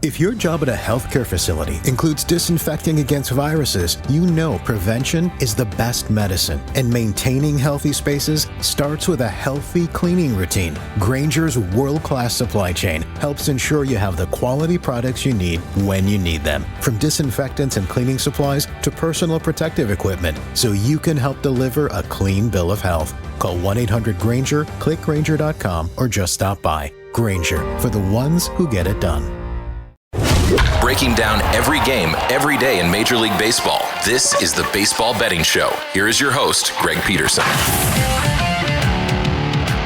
If your job at a healthcare facility includes disinfecting against viruses, you know prevention is the best medicine, and maintaining healthy spaces starts with a healthy cleaning routine. Grainger's world-class supply chain helps ensure you have the quality products you need when you need them, from disinfectants and cleaning supplies to personal protective equipment, so you can help deliver a clean bill of health. Call 1-800-GRAINGER, click Grainger.com, or just stop by. Grainger, for the ones who get it done. Breaking down every game, every day in Major League Baseball, this is the Baseball Betting Show. Here is your host, Greg Peterson.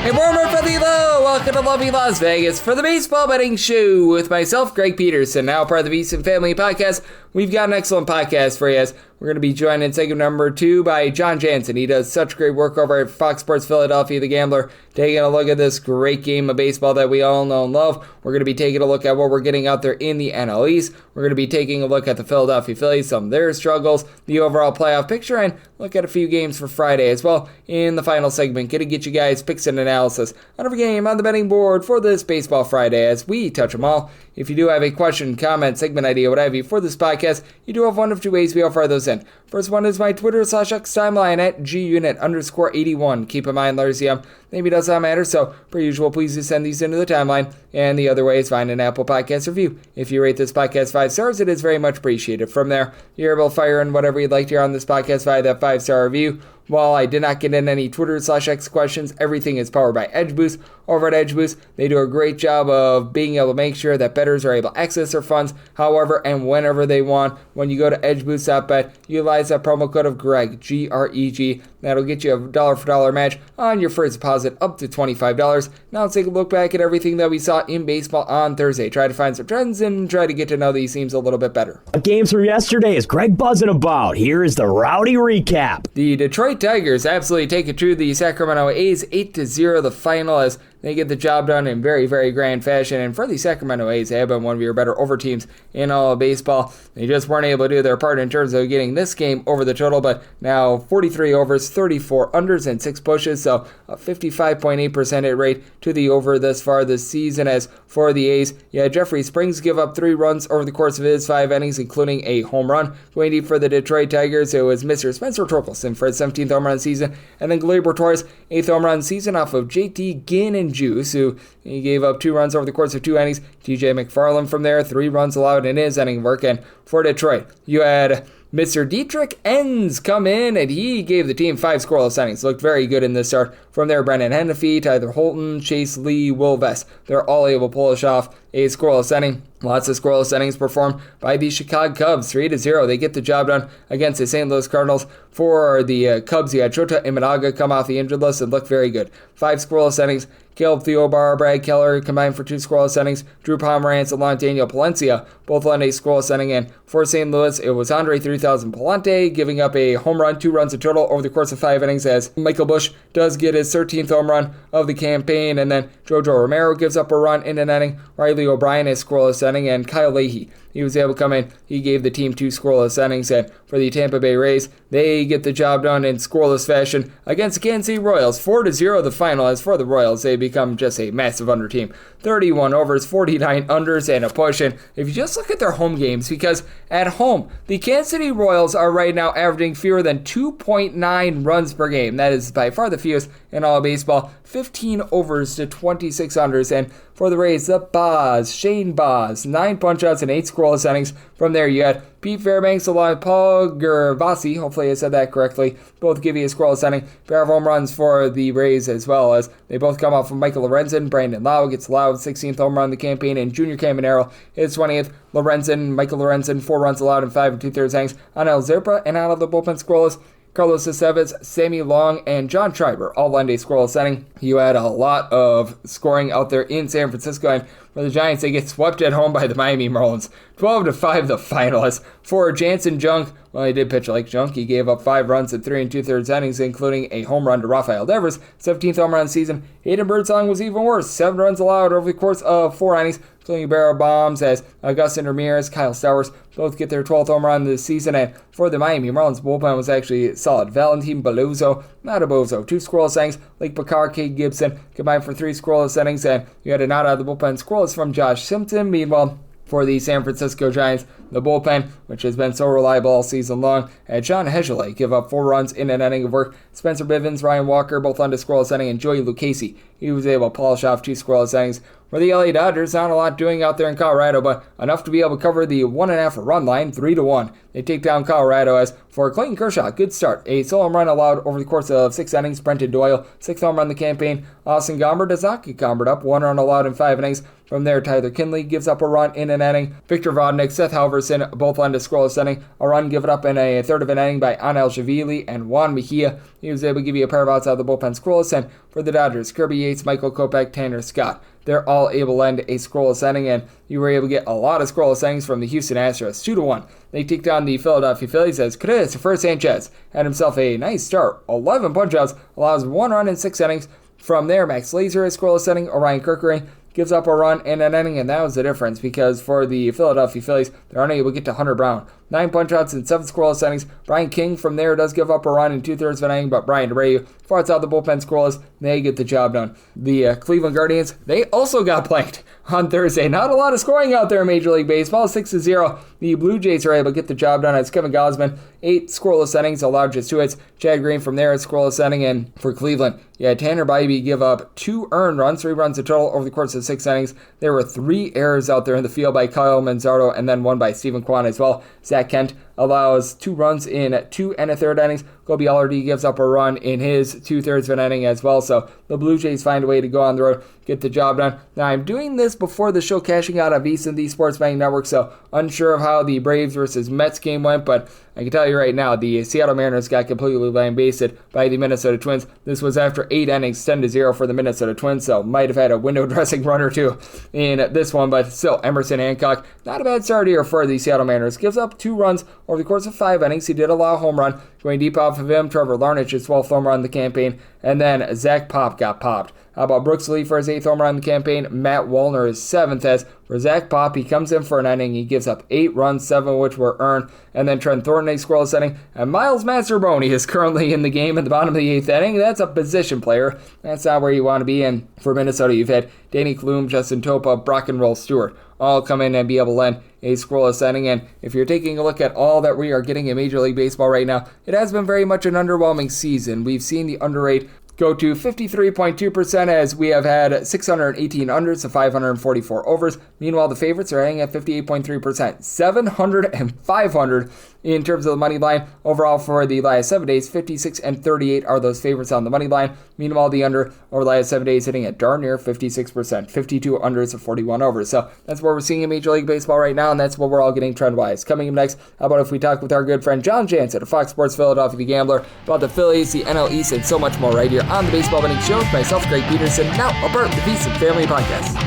Hey, warmer for the low. Welcome to lovely Las Vegas for the Baseball Betting Show with myself, Greg Peterson, now part of the VSiN Family Podcast. We've got an excellent podcast for you, as we're going to be joined in segment number 2 by Jon Jansen. He does such great work over at Fox Sports Philadelphia, The Gambler, taking a look at this great game of baseball that we all know and love. We're going to be taking a look at what we're getting out there in the NL East. We're going to be taking a look at the Philadelphia Phillies, some of their struggles, the overall playoff picture, and look at a few games for Friday as well in the final segment. Going to get you guys picks and analysis on every game on the betting board for this Baseball Friday as we touch them all. If you do have a question, comment, segment idea, what have you for this podcast, you do have one of two ways we offer those in. First one is my Twitter/X timeline at gunit_81. Keep in mind, Larry CM maybe does not matter, so per usual, please do send these into the timeline. And the other way is find an Apple Podcast review. If you rate this podcast 5 stars, it is very much appreciated. From there, you're able to fire in whatever you'd like to hear on this podcast via that 5-star review. While I did not get in any Twitter/X questions, everything is powered by Edge Boost. Over at Edge Boost, they do a great job of being able to make sure that bettors are able to access their funds however and whenever they want. When you go to edgeboost.bet, utilize that promo code of Greg, G-R-E-G. That'll get you a dollar-for-dollar match on your first deposit up to $25. Now let's take a look back at everything that we saw in baseball on Thursday. Try to find some trends and try to get to know these teams a little bit better. Games from yesterday is Greg buzzing about. Here is the rowdy recap. The Detroit Tigers absolutely take it to the Sacramento A's 8-0 the final as they get the job done in very, very grand fashion. And for the Sacramento A's, they have been one of your better over teams in all of baseball. They just weren't able to do their part in terms of getting this game over the total, but now 43 overs, 34 unders, and 6 pushes, so a 55.8% hit rate to the over thus far this season. As for the A's, Jeffrey Springs give up 3 runs over the course of his 5 innings, including a home run. Going deep for the Detroit Tigers, it was Mr. Spencer Torkelson for his 17th home run season, and then Gleyber Torres, 8th home run season off of JT Ginn and Juice, who he gave up 2 runs over the course of 2 innings. TJ McFarland from there, 3 runs allowed in his inning work. And for Detroit, you had Mr. Dietrich Enns come in, and he gave the team 5 scoreless innings. Looked very good in this start. From there, Brendan Hennefy, Tyler Holton, Chase Lee, Will Vest. They're all able to polish off a scoreless inning. Lots of scoreless innings performed by the Chicago Cubs, 3-0. They get the job done against the St. Louis Cardinals. For the Cubs, you had Shota Imanaga come off the injured list and look very good. 5 scoreless innings. Caleb Theobar, Brad Keller combined for 2 scoreless innings. Drew Pomeranz along Daniel Palencia both led a scoreless inning. And for St. Louis, it was Andre 3000 Palante giving up a home run, 2 runs in total over the course of 5 innings, as Michael Busch does get his 13th home run of the campaign. And then Jojo Romero gives up a run in an inning. Riley O'Brien a scoreless inning, and Kyle Leahy, he was able to come in. He gave the team 2 scoreless innings. And for the Tampa Bay Rays, they get the job done in scoreless fashion against the Kansas City Royals. 4-0 the final. As for the Royals, they become just a massive under team. 31 overs, 49 unders, and a push. And if you just look at their home games, because at home, the Kansas City Royals are right now averaging fewer than 2.9 runs per game. That is by far the fewest in all of baseball. 15 overs to 26 unders. And for the Rays, the Boz, Shane Boz, 9 punch-outs and 8 scoreless innings. From there, you had Pete Fairbanks along with Paul Gervasi, hopefully I said that correctly, both give you a scoreless inning. Pair of home runs for the Rays as well, as they both come off from Michael Lorenzen. Brandon Lau gets allowed 16th home run of the campaign, and Junior Caminero his 20th. Michael Lorenzen, 4 runs allowed in 5 2/3 innings. Anel Zerpa, and out of the bullpen scoreless, Carlos Estevez, Sammy Long, and John Schreiber all lend a scoreless inning. You had a lot of scoring out there in San Francisco, and for the Giants, they get swept at home by the Miami Marlins. 12-5 the finalists. For Jansen Junk, well, he did pitch like Junk. He gave up 5 runs in 3 2/3 innings, including a home run to Rafael Devers, 17th home run season. Hayden Birdsong was even worse, 7 runs allowed over the course of 4 innings, including a barrel of bombs, as Augustin Ramirez, Kyle Stowers both get their 12th home run this season. And for the Miami Marlins, bullpen was actually solid. Valentin Belozo, not a bozo, 2 scoreless innings. Lake Bakar, Cade Gibson combined for 3 scoreless innings, and you had a not out of the bullpen scoreless from Josh Simpson. Meanwhile, For the San Francisco Giants, the bullpen, which has been so reliable all season long, had Sean Hegelet give up 4 runs in an inning of work. Spencer Bivens, Ryan Walker, both on to scoreless inning, and Joey Lucchesi, he was able to polish off 2 scoreless innings. For the LA Dodgers, not a lot doing out there in Colorado, but enough to be able to cover the 1.5 run line, 3-1. They take down Colorado as for Clayton Kershaw, good start. A solo home run allowed over the course of 6 innings. Brenton Doyle, 6th home run of the campaign. Austin Gomber does not get Gombered up, 1 run allowed in 5 innings. From there, Tyler Kinley gives up a run in an inning. Victor Vodnik, Seth Halverson, both on to scoreless inning. A run given up in a third of an inning by Anel Shavili and Juan Mejia. He was able to give you a pair of outs out of the bullpen scoreless. And for the Dodgers, Kirby Yates, Michael Kopech, Tanner Scott. They're all able to end a scoreless inning, and you were able to get a lot of scoreless innings from the Houston Astros. 2-1. They take down the Philadelphia Phillies as Christopher Sanchez had himself a nice start. 11 punch-outs, allows 1 run in 6 innings. From there, Max Laser is scoreless inning. Orion Kerkering gives up a run in an inning, and that was the difference because for the Philadelphia Phillies, they're unable to get to Hunter Brown. 9 punch-outs and 7 scoreless innings. Brian King from there does give up a run in 2/3 of an inning, but Brian DeRayu, 4 outs out the bullpen scoreless, they get the job done. The Cleveland Guardians, they also got blanked on Thursday. Not a lot of scoring out there in Major League Baseball, 6-0. The Blue Jays are able to get the job done as Kevin Gausman, 8 scoreless innings, allowed just 2 hits. Chad Green from there, a scoreless inning, and for Cleveland, Tanner Bybee give up 2 earned runs, 3 runs in total over the course of 6 innings. There were 3 errors out there in the field by Kyle Manzardo, and then 1 by Stephen Kwan as well. Zach Kent allows 2 runs in 2 1/3 innings. Kobe Allardy gives up a run in his 2/3 of an inning as well. So the Blue Jays find a way to go on the road, get the job done. Now I'm doing this before the show cashing out on VSiN, the Sports Betting Network, so unsure of how the Braves versus Mets game went, but I can tell you right now, the Seattle Mariners got completely lambasted by the Minnesota Twins. This was after 8 innings, 10-0 for the Minnesota Twins, so might have had a window dressing run or 2 in this one, but still, Emerson Hancock, not a bad start here for the Seattle Mariners. Gives up 2 runs over the course of 5 innings. He did allow a home run. Going deep off of him, Trevor Larnach, his 12th home run in the campaign, and then Zach Pop got popped. How about Brooks Lee for his 8th home run in the campaign? Matt Wallner is 7th, as for Zach Pop, he comes in for an inning. He gives up 8 runs, 7 of which were earned. And then Trent Thornton, a scoreless inning. And Miles Mastrobuoni is currently in the game at the bottom of the 8th inning. That's a position player. That's not where you want to be. And for Minnesota, you've had Danny Klum, Justin Topa, Brock and Roll Stewart all come in and be able to lend a scoreless inning. And if you're taking a look at all that we are getting in Major League Baseball right now, it has been very much an underwhelming season. We've seen the under rate go to 53.2% as we have had 618 unders to 544 overs. Meanwhile, the favorites are hanging at 58.3%, 700 and 500 in terms of the money line. Overall, for the last 7 days, 56 and 38 are those favorites on the money line. Meanwhile, the under over the last 7 days hitting at darn near 56%, 52 unders to 41 overs. So that's what we're seeing in Major League Baseball right now, and that's what we're all getting trend-wise. Coming up next, how about if we talk with our good friend Jon Jansen of Fox Sports Philadelphia, the Gambler, about the Phillies, the NL East, and so much more right here on the Baseball Betting Show with myself, Greg Peterson, now a part of the VSiN Family Podcast.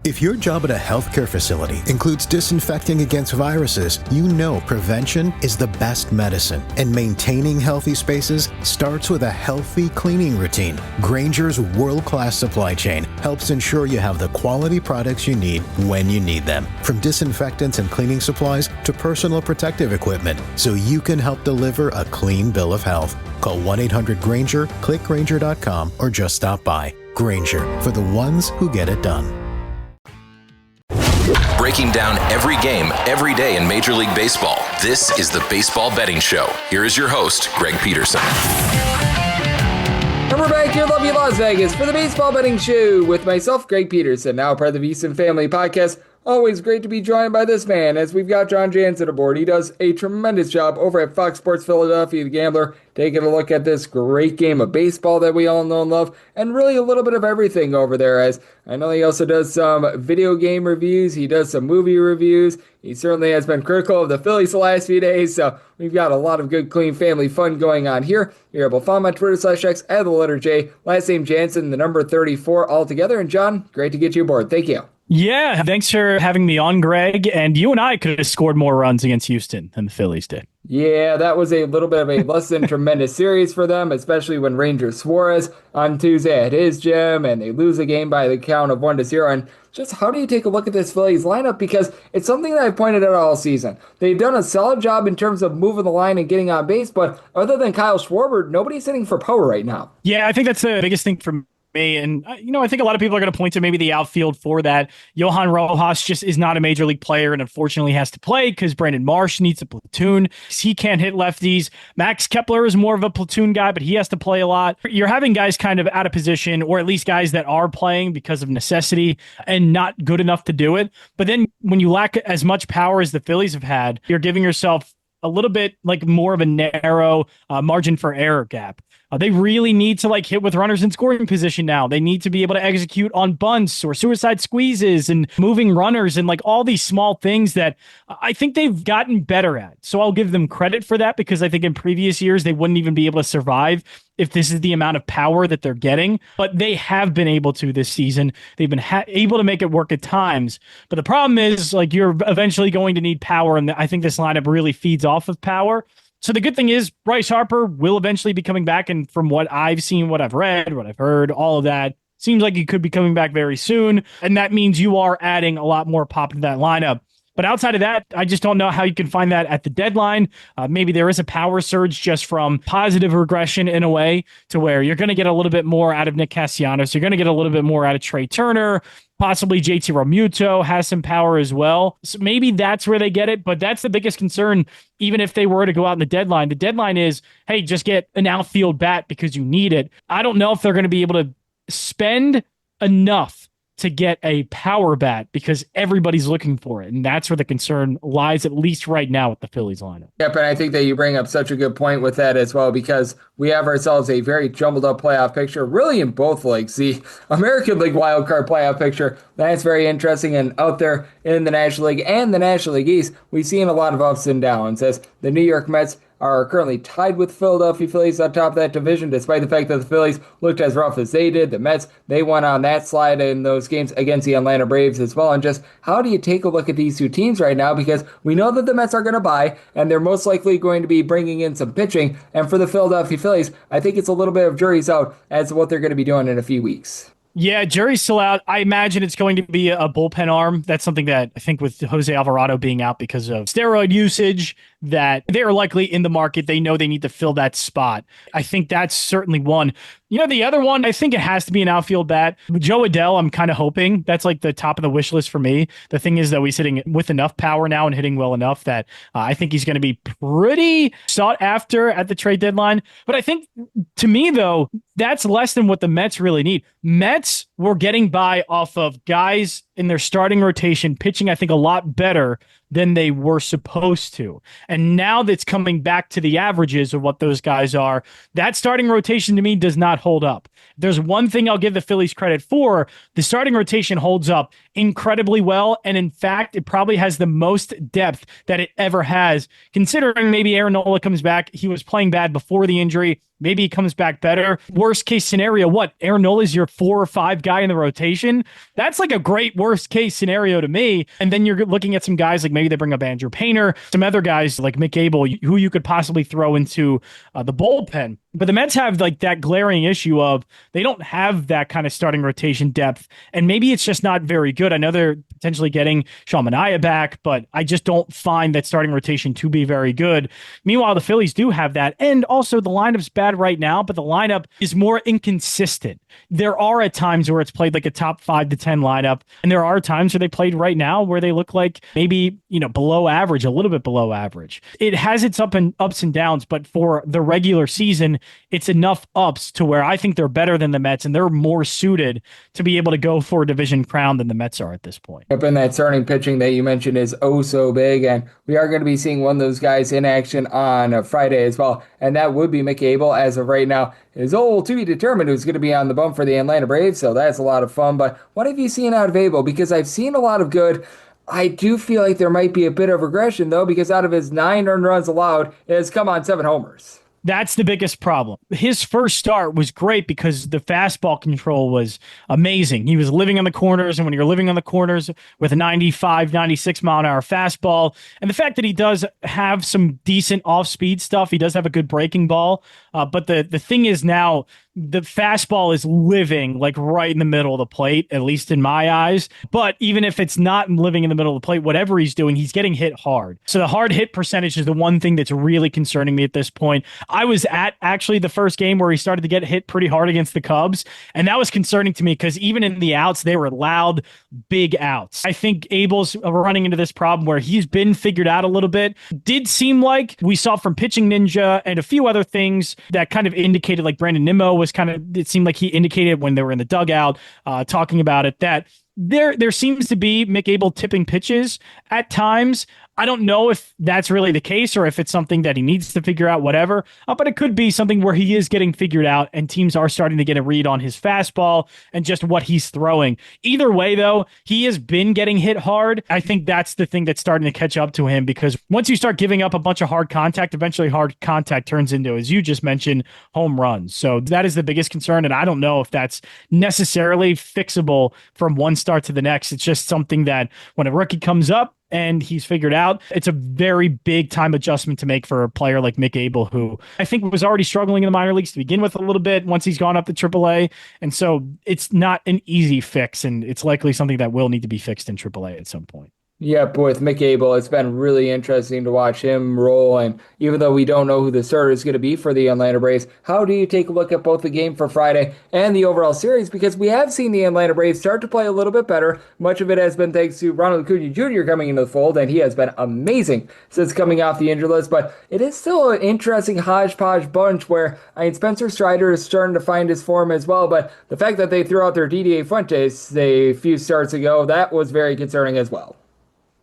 If your job at a healthcare facility includes disinfecting against viruses, you know prevention is the best medicine, and maintaining healthy spaces starts with a healthy cleaning routine. Grainger's world-class supply chain helps ensure you have the quality products you need when you need them, from disinfectants and cleaning supplies to personal protective equipment, so you can help deliver a clean bill of health. Call 1-800-GRAINGER, click Grainger.com, or just stop by. Grainger, for the ones who get it done. Breaking down every game, every day in Major League Baseball. This is the Baseball Betting Show. Here is your host, Greg Peterson. And we're back here in lovely Las Vegas for the Baseball Betting Show with myself, Greg Peterson, now part of the VSiN Family Podcast. Always great to be joined by this man as we've got Jon Jansen aboard. He does a tremendous job over at Fox Sports Philadelphia, the Gambler, taking a look at this great game of baseball that we all know and love, and really a little bit of everything over there, as I know he also does some video game reviews, he does some movie reviews, he certainly has been critical of the Phillies the last few days, so we've got a lot of good, clean family fun going on here. You're able to follow him on Twitter/X, add the letter J, last name Jansen, the number 34 altogether, and Jon, great to get you aboard. Thank you. Yeah, thanks for having me on, Greg. And you and I could have scored more runs against Houston than the Phillies did. Yeah, that was a little bit of a less than tremendous series for them, especially when Ranger Suarez on Tuesday at his gym, and they lose a game by the count of 1-0. And just how do you take a look at this Phillies lineup? Because it's something that I've pointed out all season. They've done a solid job in terms of moving the line and getting on base, but other than Kyle Schwarber, nobody's hitting for power right now. Yeah, I think that's the biggest thing for me. And, I think a lot of people are going to point to maybe the outfield for that. Johan Rojas just is not a major league player and unfortunately has to play because Brandon Marsh needs a platoon. He can't hit lefties. Max Kepler is more of a platoon guy, but he has to play a lot. You're having guys kind of out of position, or at least guys that are playing because of necessity and not good enough to do it. But then when you lack as much power as the Phillies have had, you're giving yourself a little bit like more of a narrow margin for error gap. They really need to hit with runners in scoring position now. They need to be able to execute on bunts or suicide squeezes and moving runners and all these small things that I think they've gotten better at. So I'll give them credit for that because I think in previous years they wouldn't even be able to survive if this is the amount of power that they're getting. But they have been able to this season. They've been able to make it work at times. But the problem is you're eventually going to need power, and I think this lineup really feeds off of power. So the good thing is Bryce Harper will eventually be coming back. And from what I've seen, what I've read, what I've heard, all of that, seems like he could be coming back very soon. And that means you are adding a lot more pop to that lineup. But outside of that, I just don't know how you can find that at the deadline. Maybe there is a power surge just from positive regression in a way to where you're going to get a little bit more out of Nick Castellanos. You're going to get a little bit more out of Trey Turner. Possibly JT Realmuto has some power as well. So maybe that's where they get it. But that's the biggest concern, even if they were to go out in the deadline. The deadline is, hey, just get an outfield bat because you need it. I don't know if they're going to be able to spend enough to get a power bat because everybody's looking for it. And that's where the concern lies, at least right now with the Phillies lineup. Yep, and I think that you bring up such a good point with that as well, because we have ourselves a very jumbled up playoff picture, really in both leagues. The American League wildcard playoff picture, that's very interesting. And out there in the National League and the National League East, we've seen a lot of ups and downs as the New York Mets are currently tied with Philadelphia Phillies on top of that division, despite the fact that the Phillies looked as rough as they did. The Mets, they went on that slide in those games against the Atlanta Braves as well. And just how do you take a look at these two teams right now? Because we know that the Mets are going to buy, and they're most likely going to be bringing in some pitching. And for the Philadelphia Phillies, I think it's a little bit of jury's out as to what they're going to be doing in a few weeks. Yeah, jury's still out. I imagine it's going to be a bullpen arm. That's something that I think with Jose Alvarado being out because of steroid usage, that they're likely in the market. They know they need to fill that spot. I think that's certainly one. The other one, I think it has to be an outfield bat. Joe Adell, I'm kind of hoping that's the top of the wish list for me. The thing is that he's hitting with enough power now and hitting well enough that I think he's going to be pretty sought after at the trade deadline. But I think, to me, though, that's less than what the Mets really need. Mets were getting by off of guys in their starting rotation pitching, I think, a lot better than they were supposed to. And now that's coming back to the averages of what those guys are, that starting rotation to me does not hold up. If there's one thing I'll give the Phillies credit for, the starting rotation holds up incredibly well. And in fact, it probably has the most depth that it ever has, considering maybe Aaron Nola comes back. He was playing bad before the injury. Maybe he comes back better. Worst case scenario, what? Aaron Nola is your 4 or 5 guy in the rotation? That's a great worst case scenario to me. And then you're looking at some guys maybe they bring up Andrew Painter, some other guys like Mick Abel, who you could possibly throw into the bullpen. But the Mets have that glaring issue of they don't have that kind of starting rotation depth. And maybe it's just not very good. I know they're potentially getting Sean Manaea back, but I just don't find that starting rotation to be very good. Meanwhile, the Phillies do have that. And also the lineup's bad right now, but the lineup is more inconsistent. There are at times where it's played like a top 5 to 10 lineup. And there are times where they played right now where they look like maybe, below average, a little bit below average. It has its ups and downs, but for the regular season, it's enough ups to where I think they're better than the Mets and they're more suited to be able to go for a division crown than the Mets are at this point. Yep, and that starting pitching that you mentioned is oh so big, and we are going to be seeing one of those guys in action on Friday as well, and that would be Mick Abel. As of right now, is old to be determined who's going to be on the bump for the Atlanta Braves, so that's a lot of fun. But what have you seen out of Abel? Because I've seen a lot of good. I do feel like there might be a bit of regression, though, because out of his 9 earned runs allowed, it has come on 7 homers. That's the biggest problem. His first start was great because the fastball control was amazing. He was living on the corners, and when you're living on the corners with a 95, 96 mile an hour fastball, and the fact that he does have some decent off-speed stuff, he does have a good breaking ball. But the thing is now, the fastball is living like right in the middle of the plate, at least in my eyes. But even if it's not living in the middle of the plate, whatever he's doing, he's getting hit hard. So the hard hit percentage is the one thing that's really concerning me at this point. I was at actually the first game where he started to get hit pretty hard against the Cubs, and that was concerning to me because even in the outs, they were loud, big outs. I think Abel's running into this problem where he's been figured out a little bit. Did seem like we saw from Pitching Ninja and a few other things that kind of indicated, like Brandon Nimmo was kind of, it seemed like he indicated when they were in the dugout talking about it, that there seems to be Mick Abel tipping pitches at times. I don't know if that's really the case or if it's something that he needs to figure out, whatever. But it could be something where he is getting figured out and teams are starting to get a read on his fastball and just what he's throwing. Either way, though, he has been getting hit hard. I think that's the thing that's starting to catch up to him, because once you start giving up a bunch of hard contact, eventually hard contact turns into, as you just mentioned, home runs. So that is the biggest concern. And I don't know if that's necessarily fixable from one start to the next. It's just something that when a rookie comes up and he's figured out, it's a very big time adjustment to make for a player like Mick Abel, who I think was already struggling in the minor leagues to begin with a little bit once he's gone up to AAA. And so it's not an easy fix, and it's likely something that will need to be fixed in AAA at some point. Yep, with Mick Abel, it's been really interesting to watch him roll. And even though we don't know who the starter is going to be for the Atlanta Braves, how do you take a look at both the game for Friday and the overall series? Because we have seen the Atlanta Braves start to play a little bit better. Much of it has been thanks to Ronald Acuna Jr. coming into the fold, and he has been amazing since coming off the injured list. But it is still an interesting hodgepodge bunch where, I mean, Spencer Strider is starting to find his form as well. But the fact that they threw out their DDA Fuentes a few starts ago, that was very concerning as well.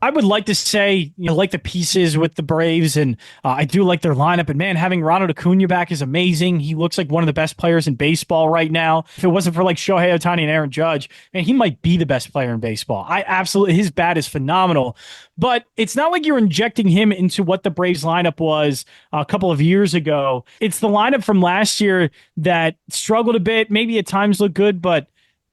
I would like to say, like the pieces with the Braves, and I do like their lineup. And man, having Ronald Acuna back is amazing. He looks like one of the best players in baseball right now. If it wasn't for like Shohei Ohtani and Aaron Judge, man, he might be the best player in baseball. His bat is phenomenal. But it's not like you're injecting him into what the Braves lineup was a couple of years ago. It's the lineup from last year that struggled a bit, maybe at times looked good, but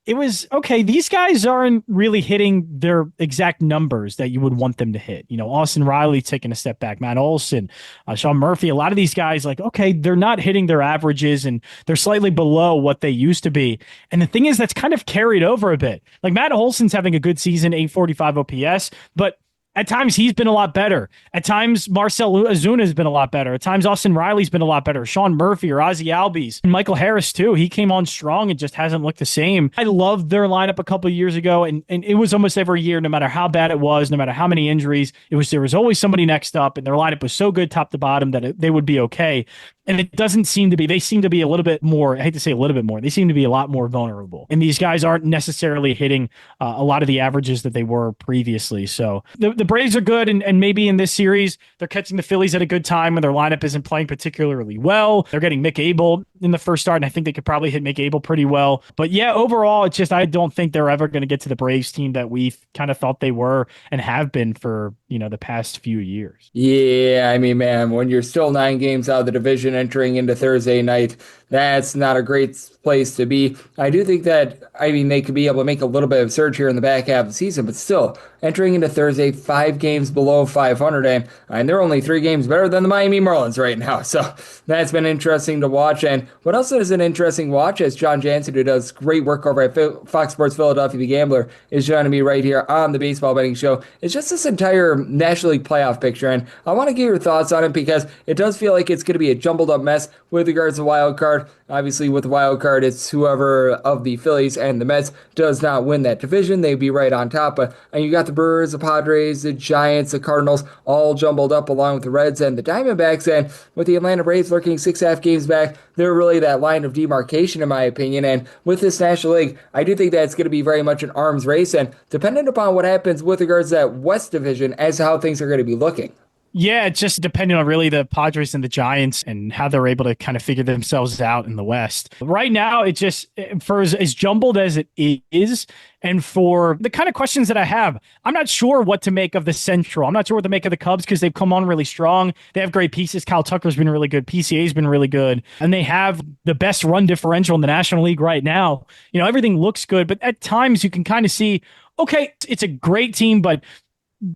it was, okay, these guys aren't really hitting their exact numbers that you would want them to hit. Austin Riley taking a step back, Matt Olson, Sean Murphy, a lot of these guys, like, okay, they're not hitting their averages and they're slightly below what they used to be. And the thing is, that's kind of carried over a bit. Like Matt Olson's having a good season, 845 OPS, but at times, he's been a lot better. At times, Marcell Ozuna has been a lot better. At times, Austin Riley's been a lot better. Sean Murphy or Ozzie Albies. And Michael Harris, too. He came on strong and just hasn't looked the same. I loved their lineup a couple of years ago, and it was almost every year, no matter how bad it was, no matter how many injuries, there was always somebody next up, and their lineup was so good top to bottom that they would be okay. And it doesn't seem to be. They seem to be a little bit more, I hate to say a little bit more, they seem to be a lot more vulnerable. And these guys aren't necessarily hitting a lot of the averages that they were previously. So the Braves are good, and maybe in this series, they're catching the Phillies at a good time when their lineup isn't playing particularly well. They're getting Mick Abel in the first start, and I think they could probably hit Mick Abel pretty well. But yeah, overall, it's just I don't think they're ever going to get to the Braves team that we kind of thought they were and have been for the past few years. Yeah, I mean, man, when you're still 9 games out of the division entering into Thursday night, that's not a great place to be. I do think that, they could be able to make a little bit of surge here in the back half of the season, but still, entering into Thursday, 5 games below 500, and they're only 3 games better than the Miami Marlins right now. So that's been interesting to watch. And what else is an interesting watch is Jon Jansen, who does great work over at Fox Sports Philadelphia, the Gambler, is joining me right here on the Baseball Betting Show. It's just this entire National League playoff picture, and I want to get your thoughts on it because it does feel like it's going to be a jumbled up mess with regards to wild card. Obviously, with the wild card, it's whoever of the Phillies and the Mets does not win that division. They'd be right on top. But you got the Brewers, the Padres, the Giants, the Cardinals, all jumbled up along with the Reds and the Diamondbacks. And with the Atlanta Braves lurking 6.5 games back, they're really that line of demarcation, in my opinion. And with this National League, I do think that it's going to be very much an arms race. And dependent upon what happens with regards to that West division as to how things are going to be looking. Yeah, it's just depending on really the Padres and the Giants and how they're able to kind of figure themselves out in the West. Right now, it's just, for as jumbled as it is, and for the kind of questions that I have, I'm not sure what to make of the Central. I'm not sure what to make of the Cubs because they've come on really strong. They have great pieces. Kyle Tucker's been really good. PCA's been really good. And they have the best run differential in the National League right now. Everything looks good, but at times you can kind of see, okay, it's a great team, but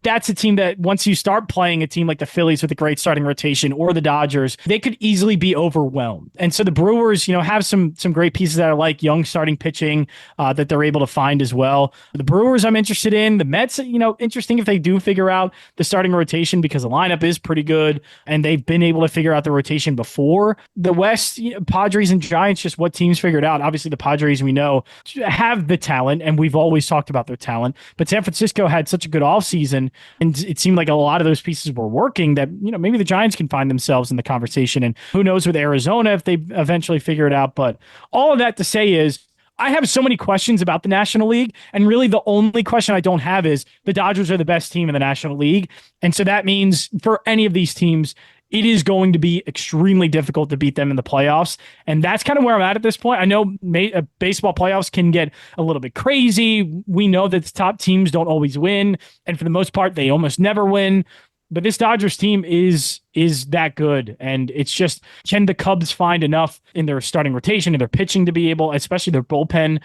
that's a team that once you start playing a team like the Phillies with a great starting rotation or the Dodgers, they could easily be overwhelmed. And so the Brewers, have some great pieces that are like young starting pitching that they're able to find as well. The Brewers I'm interested in. The Mets, interesting if they do figure out the starting rotation because the lineup is pretty good and they've been able to figure out the rotation before. The West, Padres and Giants, just what teams figured out. Obviously the Padres, we know, have the talent and we've always talked about their talent, but San Francisco had such a good offseason and it seemed like a lot of those pieces were working that, maybe the Giants can find themselves in the conversation. And who knows with Arizona if they eventually figure it out. But all of that to say is, I have so many questions about the National League, and really the only question I don't have is the Dodgers are the best team in the National League. And so that means for any of these teams, it is going to be extremely difficult to beat them in the playoffs. And that's kind of where I'm at this point. I know baseball playoffs can get a little bit crazy. We know that the top teams don't always win. And for the most part, they almost never win. But this Dodgers team is that good. And it's just, can the Cubs find enough in their starting rotation and their pitching to be able, especially their bullpen,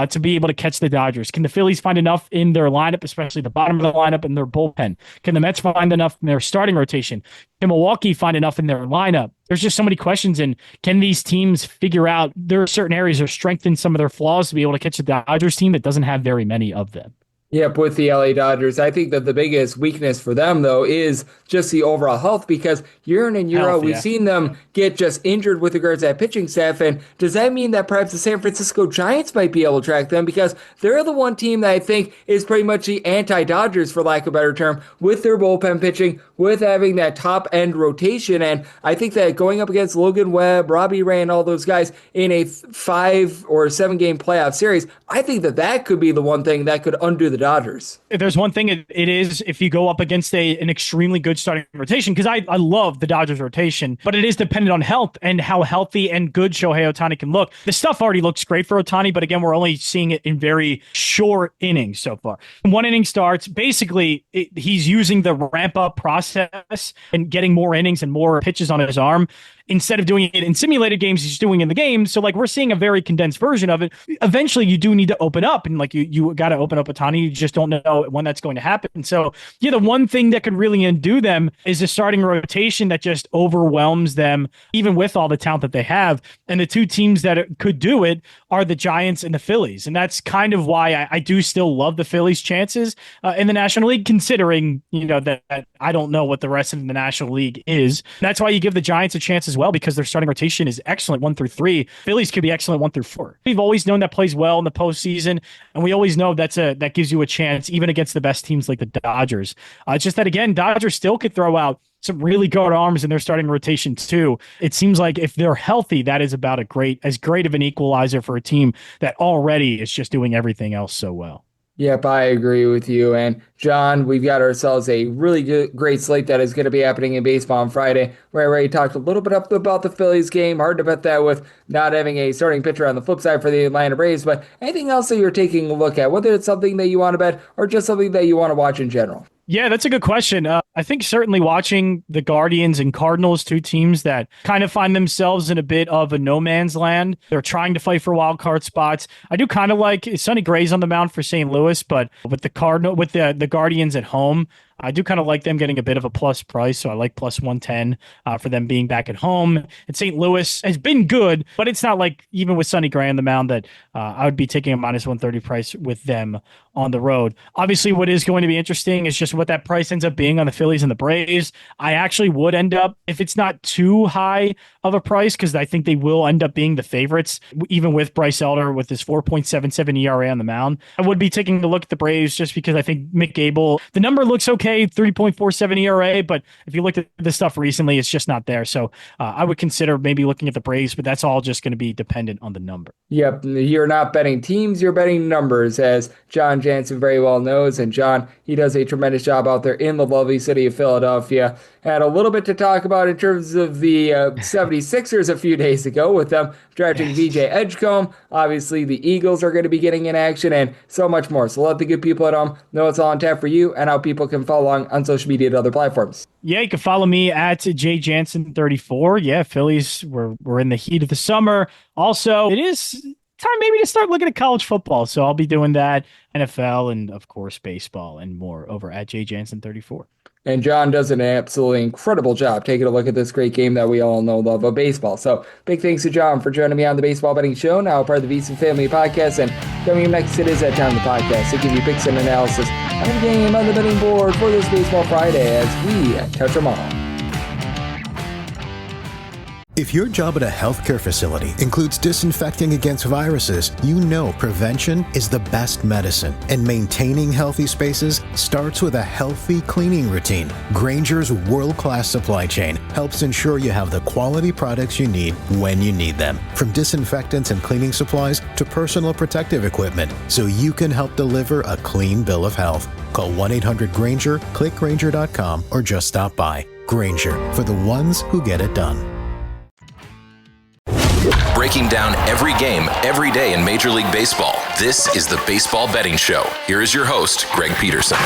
to be able to catch the Dodgers? Can the Phillies find enough in their lineup, especially the bottom of the lineup and their bullpen? Can the Mets find enough in their starting rotation? Can Milwaukee find enough in their lineup? There's just so many questions. And can these teams figure out there are certain areas or strengthen some of their flaws to be able to catch the Dodgers team that doesn't have very many of them? Yep, with the LA Dodgers, I think that the biggest weakness for them, though, is just the overall health because year in and year out, we've seen them get just injured with regards to that pitching staff. And does that mean that perhaps the San Francisco Giants might be able to track them? Because they're the one team that I think is pretty much the anti-Dodgers, for lack of a better term, with their bullpen pitching, with having that top-end rotation. And I think that going up against Logan Webb, Robbie Ray, and all those guys in a 5 or 7 game playoff series, I think that could be the one thing that could undo the Dodgers. If there's one thing, it is if you go up against an extremely good starting rotation, because I love the Dodgers rotation, but it is dependent on health and how healthy and good Shohei Ohtani can look. The stuff already looks great for Ohtani, but again, we're only seeing it in very short innings so far. One inning starts, basically he's using the ramp up process and getting more innings and more pitches on his arm. Instead of doing it in simulated games, he's doing in the game. So we're seeing a very condensed version of it. Eventually you do need to open up and you got to open up Ohtani. You just don't know when that's going to happen. So the one thing that could really undo them is a starting rotation that just overwhelms them, even with all the talent that they have. And the two teams that could do it are the Giants and the Phillies. And that's kind of why I do still love the Phillies' chances in the National League, considering, that I don't know what the rest of the National League is. That's why you give the Giants a chance as well, because their starting rotation is excellent 1 through 3. Phillies could be excellent 1 through 4. We've always known that plays well in the postseason, and we always know that gives you a chance even against the best teams like the Dodgers. It's just that, again, Dodgers still could throw out some really good arms in their starting rotation too. It seems like if they're healthy, that is about as great of an equalizer for a team that already is just doing everything else so well. Yep, I agree with you. And John, we've got ourselves a really great slate that is going to be happening in baseball on Friday. We already talked a little bit about the Phillies game. Hard to bet that with not having a starting pitcher on the flip side for the Atlanta Braves. But anything else that you're taking a look at, whether it's something that you want to bet or just something that you want to watch in general? Yeah, that's a good question. I think certainly watching the Guardians and Cardinals, two teams that kind of find themselves in a bit of a no man's land. They're trying to fight for wild card spots. I do kind of like Sonny Gray's on the mound for St. Louis, but with the Guardians at home, I do kind of like them getting a bit of a plus price, so I like plus 110 for them being back at home. And St. Louis has been good, but it's not like, even with Sonny Gray on the mound, that I would be taking a minus 130 price with them on the road. Obviously, what is going to be interesting is just what that price ends up being on the Phillies and the Braves. I actually would end up, if it's not too high of a price, because I think they will end up being the favorites, even with Bryce Elder with his 4.77 ERA on the mound. I would be taking a look at the Braves just because I think Mick Gable, the number looks okay, 3.47 ERA, but if you look at the stuff recently, it's just not there. So I would consider maybe looking at the Braves, but that's all just going to be dependent on the number. Yep, you're not betting teams, you're betting numbers, as Jon Jansen very well knows. And John, he does a tremendous job out there in the lovely city of Philadelphia. Had a little bit to talk about in terms of the 76ers a few days ago with them drafting VJ Edgecombe. Obviously, the Eagles are going to be getting in action and so much more. So let the good people at home know it's all on tap for you and how people can follow along on social media and other platforms. Yeah, you can follow me at JJansen34. Yeah, Phillies, we're in the heat of the summer. Also, it is time maybe to start looking at college football. So I'll be doing that, NFL, and of course baseball and more over at JJansen34. And John does an absolutely incredible job taking a look at this great game that we all know love of baseball. So big thanks to John for joining me on the Baseball Betting Show, now part of the VSiN Family Podcast. And coming up next, it is that time of the podcast to give you picks and analysis on the game on the betting board for this Baseball Friday as we touch them all. If your job at a healthcare facility includes disinfecting against viruses, you know prevention is the best medicine. And maintaining healthy spaces starts with a healthy cleaning routine. Grainger's world-class supply chain helps ensure you have the quality products you need when you need them. From disinfectants and cleaning supplies to personal protective equipment, so you can help deliver a clean bill of health. Call 1-800-GRAINGER, click Grainger.com, or just stop by. Grainger, for the ones who get it done. Breaking down every game, every day in Major League Baseball, this is the Baseball Betting Show. Here is your host, Greg Peterson.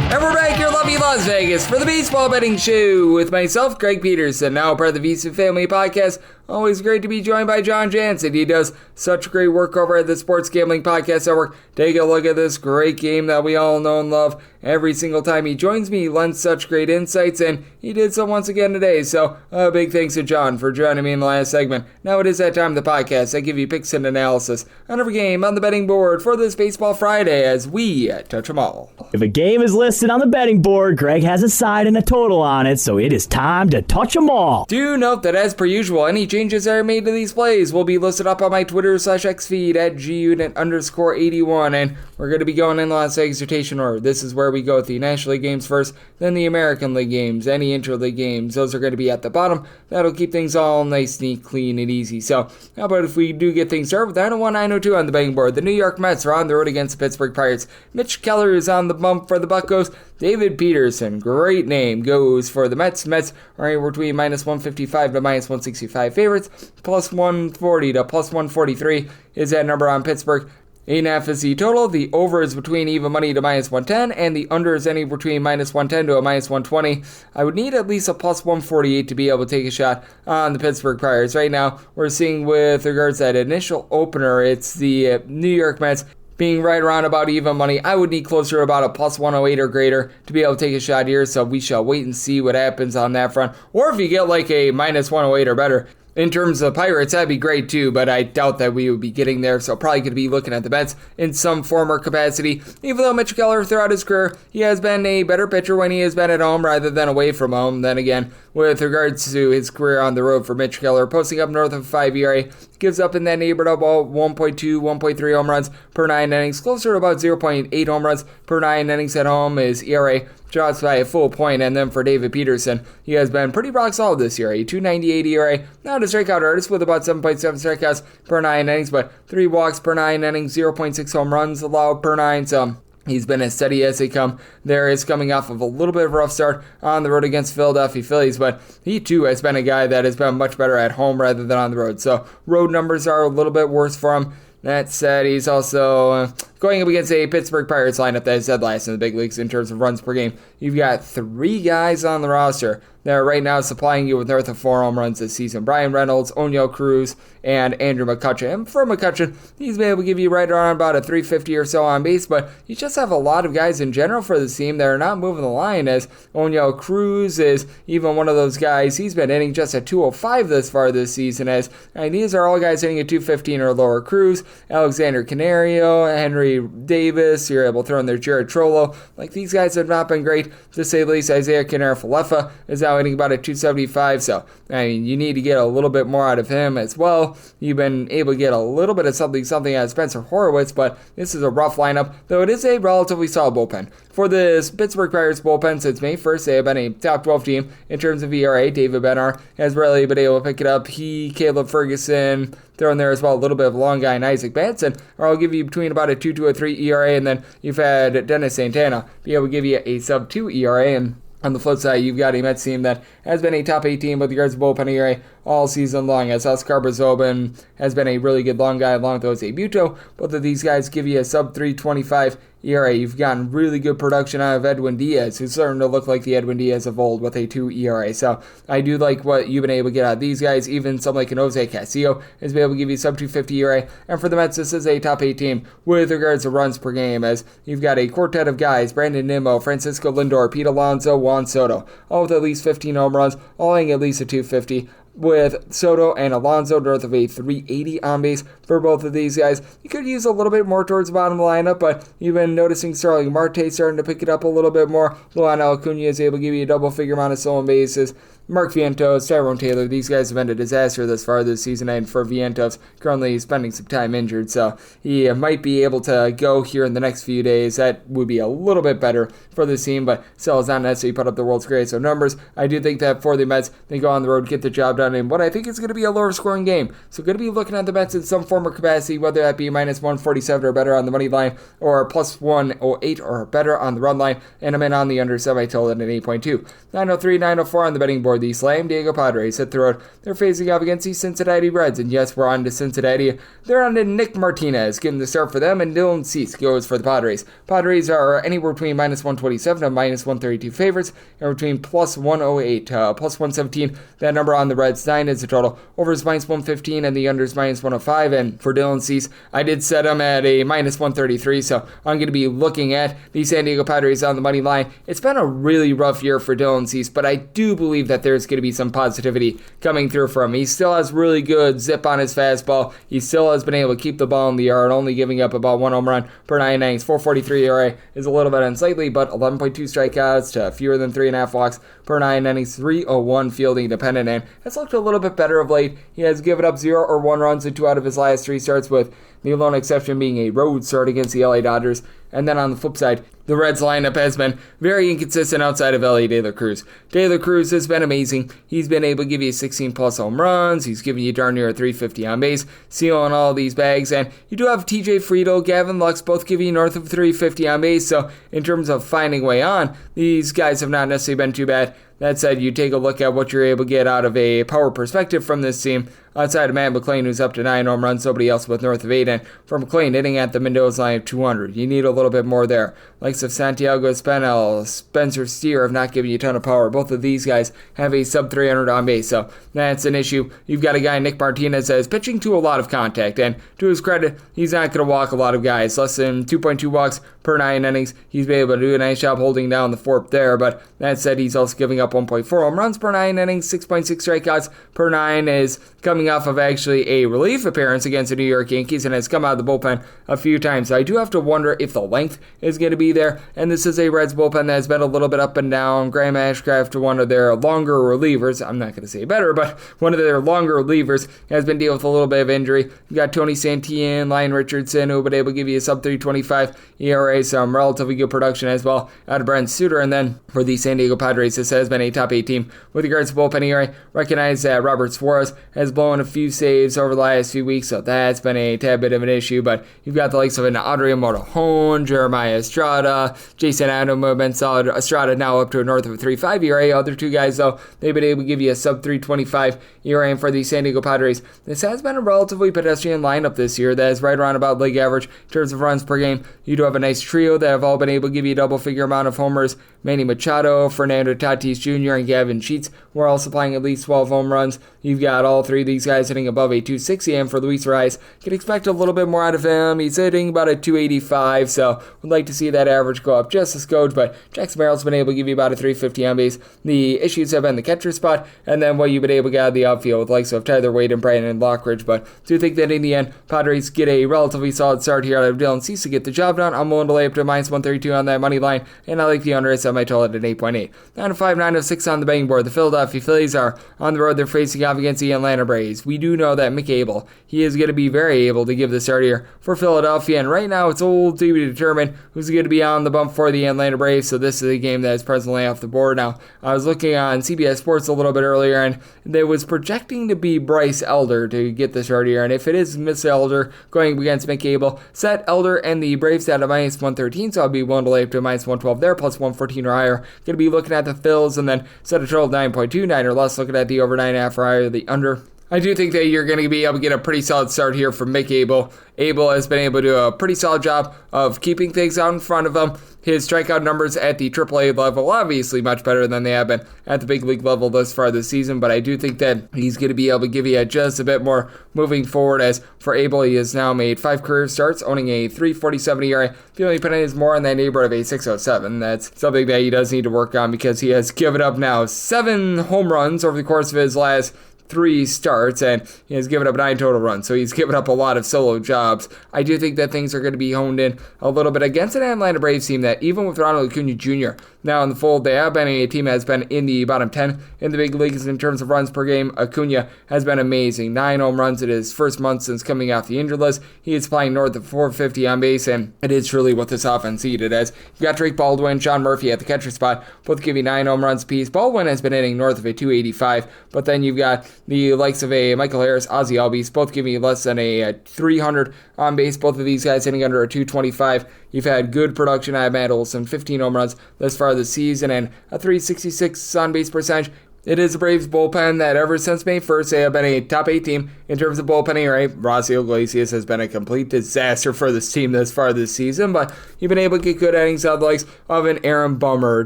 And we're back here in lovely Las Vegas for the Baseball Betting Show with myself, Greg Peterson, now part of the VSiN Family Podcast. Always great to be joined by Jon Jansen. He does such great work over at the Sports Gambling Podcast Network. Take a look at this great game that we all know and love. Every single time he joins me, he lends such great insights, and he did so once again today. So a big thanks to John for joining me in the last segment. Now it is that time of the podcast. I give you picks and analysis on every game on the betting board for this Baseball Friday as we touch them all. If a game is listed on the betting board, Greg has a side and a total on it, so it is time to touch them all. Do note that as per usual, any changes that are made to these plays will be listed up on my Twitter/X feed at @GUnit_81, and we're going to be going in Las Vegas rotation order. This is where we go with the National League games first, then the American League games, any interleague games. Those are going to be at the bottom. That'll keep things all nice, neat, clean, and easy. So how about if we do get things started with 901-902 on the betting board? The New York Mets are on the road against the Pittsburgh Pirates. Mitch Keller is on the bump for the Buccos. David Peterson, great name, goes for the Mets. Mets are anywhere between -155 to -165 favorites. +140 to +143 is that number on Pittsburgh. 8.5 is the total. The over is between even money to -110, and the under is anywhere between -110 to a -120. I would need at least a +148 to be able to take a shot on the Pittsburgh Pirates. Right now, we're seeing with regards to that initial opener, it's the New York Mets being right around about even money. I would need closer to about a +108 or greater to be able to take a shot here, so we shall wait and see what happens on that front. Or if you get like a -108 or better, in terms of Pirates, that'd be great too, but I doubt that we would be getting there, so probably going to be looking at the Mets in some form or capacity. Even though Mitch Keller, throughout his career, he has been a better pitcher when he has been at home rather than away from home. Then again, with regards to his career on the road for Mitch Keller, posting up north of 5 ERA, gives up in that neighborhood about 1.2, 1.3 home runs per 9 innings, closer to about 0.8 home runs per 9 innings at home. His ERA drops by a full point. And then for David Peterson, he has been pretty rock solid this year. A 2.98 ERA, not a strikeout artist with about 7.7 strikeouts per 9 innings, but 3 walks per 9 innings, 0.6 home runs allowed per 9. So he's been as steady as they come. There is coming off of a little bit of a rough start on the road against Philadelphia Phillies, but he too has been a guy that has been much better at home rather than on the road. So road numbers are a little bit worse for him. That said, he's also going up against a Pittsburgh Pirates lineup that is dead last in the big leagues in terms of runs per game. You've got 3 guys on the roster that are right now supplying you with north of 4 home runs this season. Brian Reynolds, Oneil Cruz, and Andrew McCutchen. And for McCutchen, he's been able to give you right around about a 350 or so on base, but you just have a lot of guys in general for this team that are not moving the line, as Oneil Cruz is even one of those guys. He's been hitting just at 205 this far this season, as these are all guys hitting at 215 or lower. Cruz, Alexander Canario, Henry Davis, you're able to throw in there Jared Trollo. Like, these guys have not been great, to say the least. Isaiah Canara-Falefa is now hitting about a 275, so you need to get a little bit more out of him as well. You've been able to get a little bit of something out of Spencer Horwitz, but this is a rough lineup, though it is a relatively solid bullpen. For this Pittsburgh Pirates bullpen since May 1st, they have been a top 12 team in terms of ERA. David Bednar has really been able to pick it up. Caleb Ferguson, throw in there as well a little bit of a long guy, and Isaac Batson, or I'll give you between about a 2 to a 3 ERA, and then you've had Dennis Santana be able to give you a sub-2 ERA, and on the flip side, you've got a Mets team that has been a top 8 team with regards to bullpen ERA all season long, as Oscar Brzobin has been a really good long guy along with Jose Buto. Both of these guys give you a sub-325 ERA. You've gotten really good production out of Edwin Diaz, who's starting to look like the Edwin Diaz of old with a 2 ERA. So I do like what you've been able to get out of these guys. Even someone like an Jose Castillo has been able to give you sub 250 ERA. And for the Mets, this is a top 8 team with regards to runs per game, as you've got a quartet of guys: Brandon Nimmo, Francisco Lindor, Pete Alonso, Juan Soto, all with at least 15 home runs, all having at least a 250. With Soto and Alonso north of a 380 on base for both of these guys. You could use a little bit more towards the bottom of the lineup, but you've been noticing Starling Marte starting to pick it up a little bit more. Luan Acuna is able to give you a double-figure amount of stolen bases. Mark Vientos, Tyrone Taylor, these guys have been a disaster thus far this season, and for Vientos, currently spending some time injured, so he might be able to go here in the next few days. That would be a little bit better for the team, but still has not necessarily put up the world's greatest of numbers. I do think that for the Mets, they go on the road, get the job done in what I think is going to be a lower scoring game. So going to be looking at the Mets in some form or capacity, whether that be minus 147 or better on the money line, or plus 108 or better on the run line, and I'm in on the under semi-total at an 8.2. 903, 904 on the betting board. The Slam Diego Padres hit the road. They're facing off against the Cincinnati Reds, and yes, we're on to Cincinnati. They're on to Nick Martinez, getting the start for them, and Dylan Cease goes for the Padres. Padres are anywhere between minus 127 and minus 132 favorites, and between plus 108 to plus 117. That number on the Reds, 9 is the total. Over is minus 115, and the under is minus 105, and for Dylan Cease, I did set him at a minus 133, so I'm going to be looking at the San Diego Padres on the money line. It's been a really rough year for Dylan Cease, but I do believe that there's going to be some positivity coming through from him. He still has really good zip on his fastball. He still has been able to keep the ball in the yard, only giving up about 1 home run per 9 innings. 4.43 ERA is a little bit unsightly, but 11.2 strikeouts to fewer than 3.5 walks per 9 innings. 301 fielding dependent, and has looked a little bit better of late. He has given up 0 or 1 runs in 2 out of his last 3 starts, with the lone exception being a road start against the LA Dodgers. And then on the flip side, the Reds lineup has been very inconsistent outside of Elly De La Cruz. De La Cruz has been amazing. He's been able to give you 16 plus home runs. He's giving you darn near a 350 on base, sealing all these bags. And you do have TJ Friedl, Gavin Lux, both giving you north of 350 on base. So in terms of finding a way on, these guys have not necessarily been too bad. That said, you take a look at what you're able to get out of a power perspective from this team. Outside of Matt McClain, who's up to 9 home runs, somebody else with north of 8. And for McClain, hitting at the Mendoza line of 200. You need a little bit more there. Likes of Santiago Espinal, Spencer Steer have not given you a ton of power. Both of these guys have a sub 300 on base, so that's an issue. You've got a guy, Nick Martinez, that is pitching to a lot of contact, and to his credit, he's not going to walk a lot of guys. Less than 2.2 walks per 9 innings. He's been able to do a nice job holding down the fort there, but that said, he's also giving up 1.4 home runs per 9 innings. 6.6 strikeouts per 9 is coming off of actually a relief appearance against the New York Yankees, and has come out of the bullpen a few times. So I do have to wonder if the length is going to be there, and this is a Reds bullpen that has been a little bit up and down. Graham Ashcraft, one of their longer relievers, I'm not going to say better, but one of their longer relievers, has been dealing with a little bit of injury. You've got Tony Santillan, Lyon Richardson, who have been able to give you a sub 325 ERA, some relatively good production as well out of Brent Suter. And then for the San Diego Padres, this has been a top 8 team with regards to bullpen ERA. Recognize that Robert Suarez has blown a few saves over the last few weeks, so that's been a tad bit of an issue, but you've got the likes of an Adrian Morejon, Jeremiah Estrada, Jason Adam have been solid. Estrada now up to a north of a 3.5 ERA. Other two guys, though, they've been able to give you a sub 325 ERA. And for the San Diego Padres, this has been a relatively pedestrian lineup this year that is right around about league average in terms of runs per game. You do have a nice trio that have all been able to give you a double-figure amount of homers. Manny Machado, Fernando Tatis Jr., and Gavin Sheets were all supplying at least 12 home runs. You've got all three of these guys hitting above a 260, and for Luis Rice, can expect a little bit more out of him. He's hitting about a 285, so would like to see that average go up just a skoge, but Jackson Merrill's been able to give you about a 350 on base. The issues have been the catcher spot, and then what you've been able to get out of the outfield with likes of Tyler Wade and Brandon Lockridge, but do think that in the end, Padres get a relatively solid start here out of Dylan Cease to get the job done. I'm willing to lay up to minus 132 on that money line, and I like the under. I might total it at 8.8. 905, 906 on the betting board. The Philadelphia Phillies are on the road. They're facing off against the Atlanta Braves. We do know that Mick Abel, he is going to be very able to give the start here for Philadelphia, and right now it's all to be determined who's going to be on the bump for the Atlanta Braves, so this is a game that is presently off the board. Now, I was looking on CBS Sports a little bit earlier, and they was projecting to be Bryce Elder to get the start here, and if it is Miss Elder going against Mick Abel, set Elder and the Braves at a minus 113, so I'll be willing to lay up to minus 112 there, plus 114 or higher. Going to be looking at the Phils, and then set a total of 9.2, 9 or less, looking at the over 9.5 or higher, the under. I do think that you're going to be able to get a pretty solid start here from Mick Abel. Abel has been able to do a pretty solid job of keeping things out in front of him. His strikeout numbers at the AAA level, obviously much better than they have been at the big league level thus far this season, but I do think that he's going to be able to give you just a bit more moving forward. As for Abel, he has now made 5 career starts, owning a 3.47 ERA. The only penalty is more in that neighborhood of a 6.07. That's something that he does need to work on, because he has given up now 7 home runs over the course of his last 3 starts, and he has given up 9 total runs, so he's given up a lot of solo jobs. I do think that things are going to be honed in a little bit against an Atlanta Braves team that, even with Ronald Acuna Jr. now in the fold, they have been a team that has been in the bottom 10 in the big leagues in terms of runs per game. Acuna has been amazing. 9 home runs in his first month since coming off the injured list. He is flying north of 450 on base, and it is truly what this offense needed. As you got Drake Baldwin, Sean Murphy at the catcher spot, both give you 9 home runs apiece. Baldwin has been hitting north of a 285, but then you've got the likes of a Michael Harris, Ozzie Albies, both giving you less than a 300 on base. Both of these guys hitting under a 225. You've had good production out of Matt Olson, 15 home runs thus far this season, and a 366 on base percentage. It is the Braves bullpen that ever since May 1st, they have been a top 8 team in terms of bullpen ERA. Rossio Iglesias has been a complete disaster for this team thus far this season, but you've been able to get good innings out of the likes of an Aaron Bummer,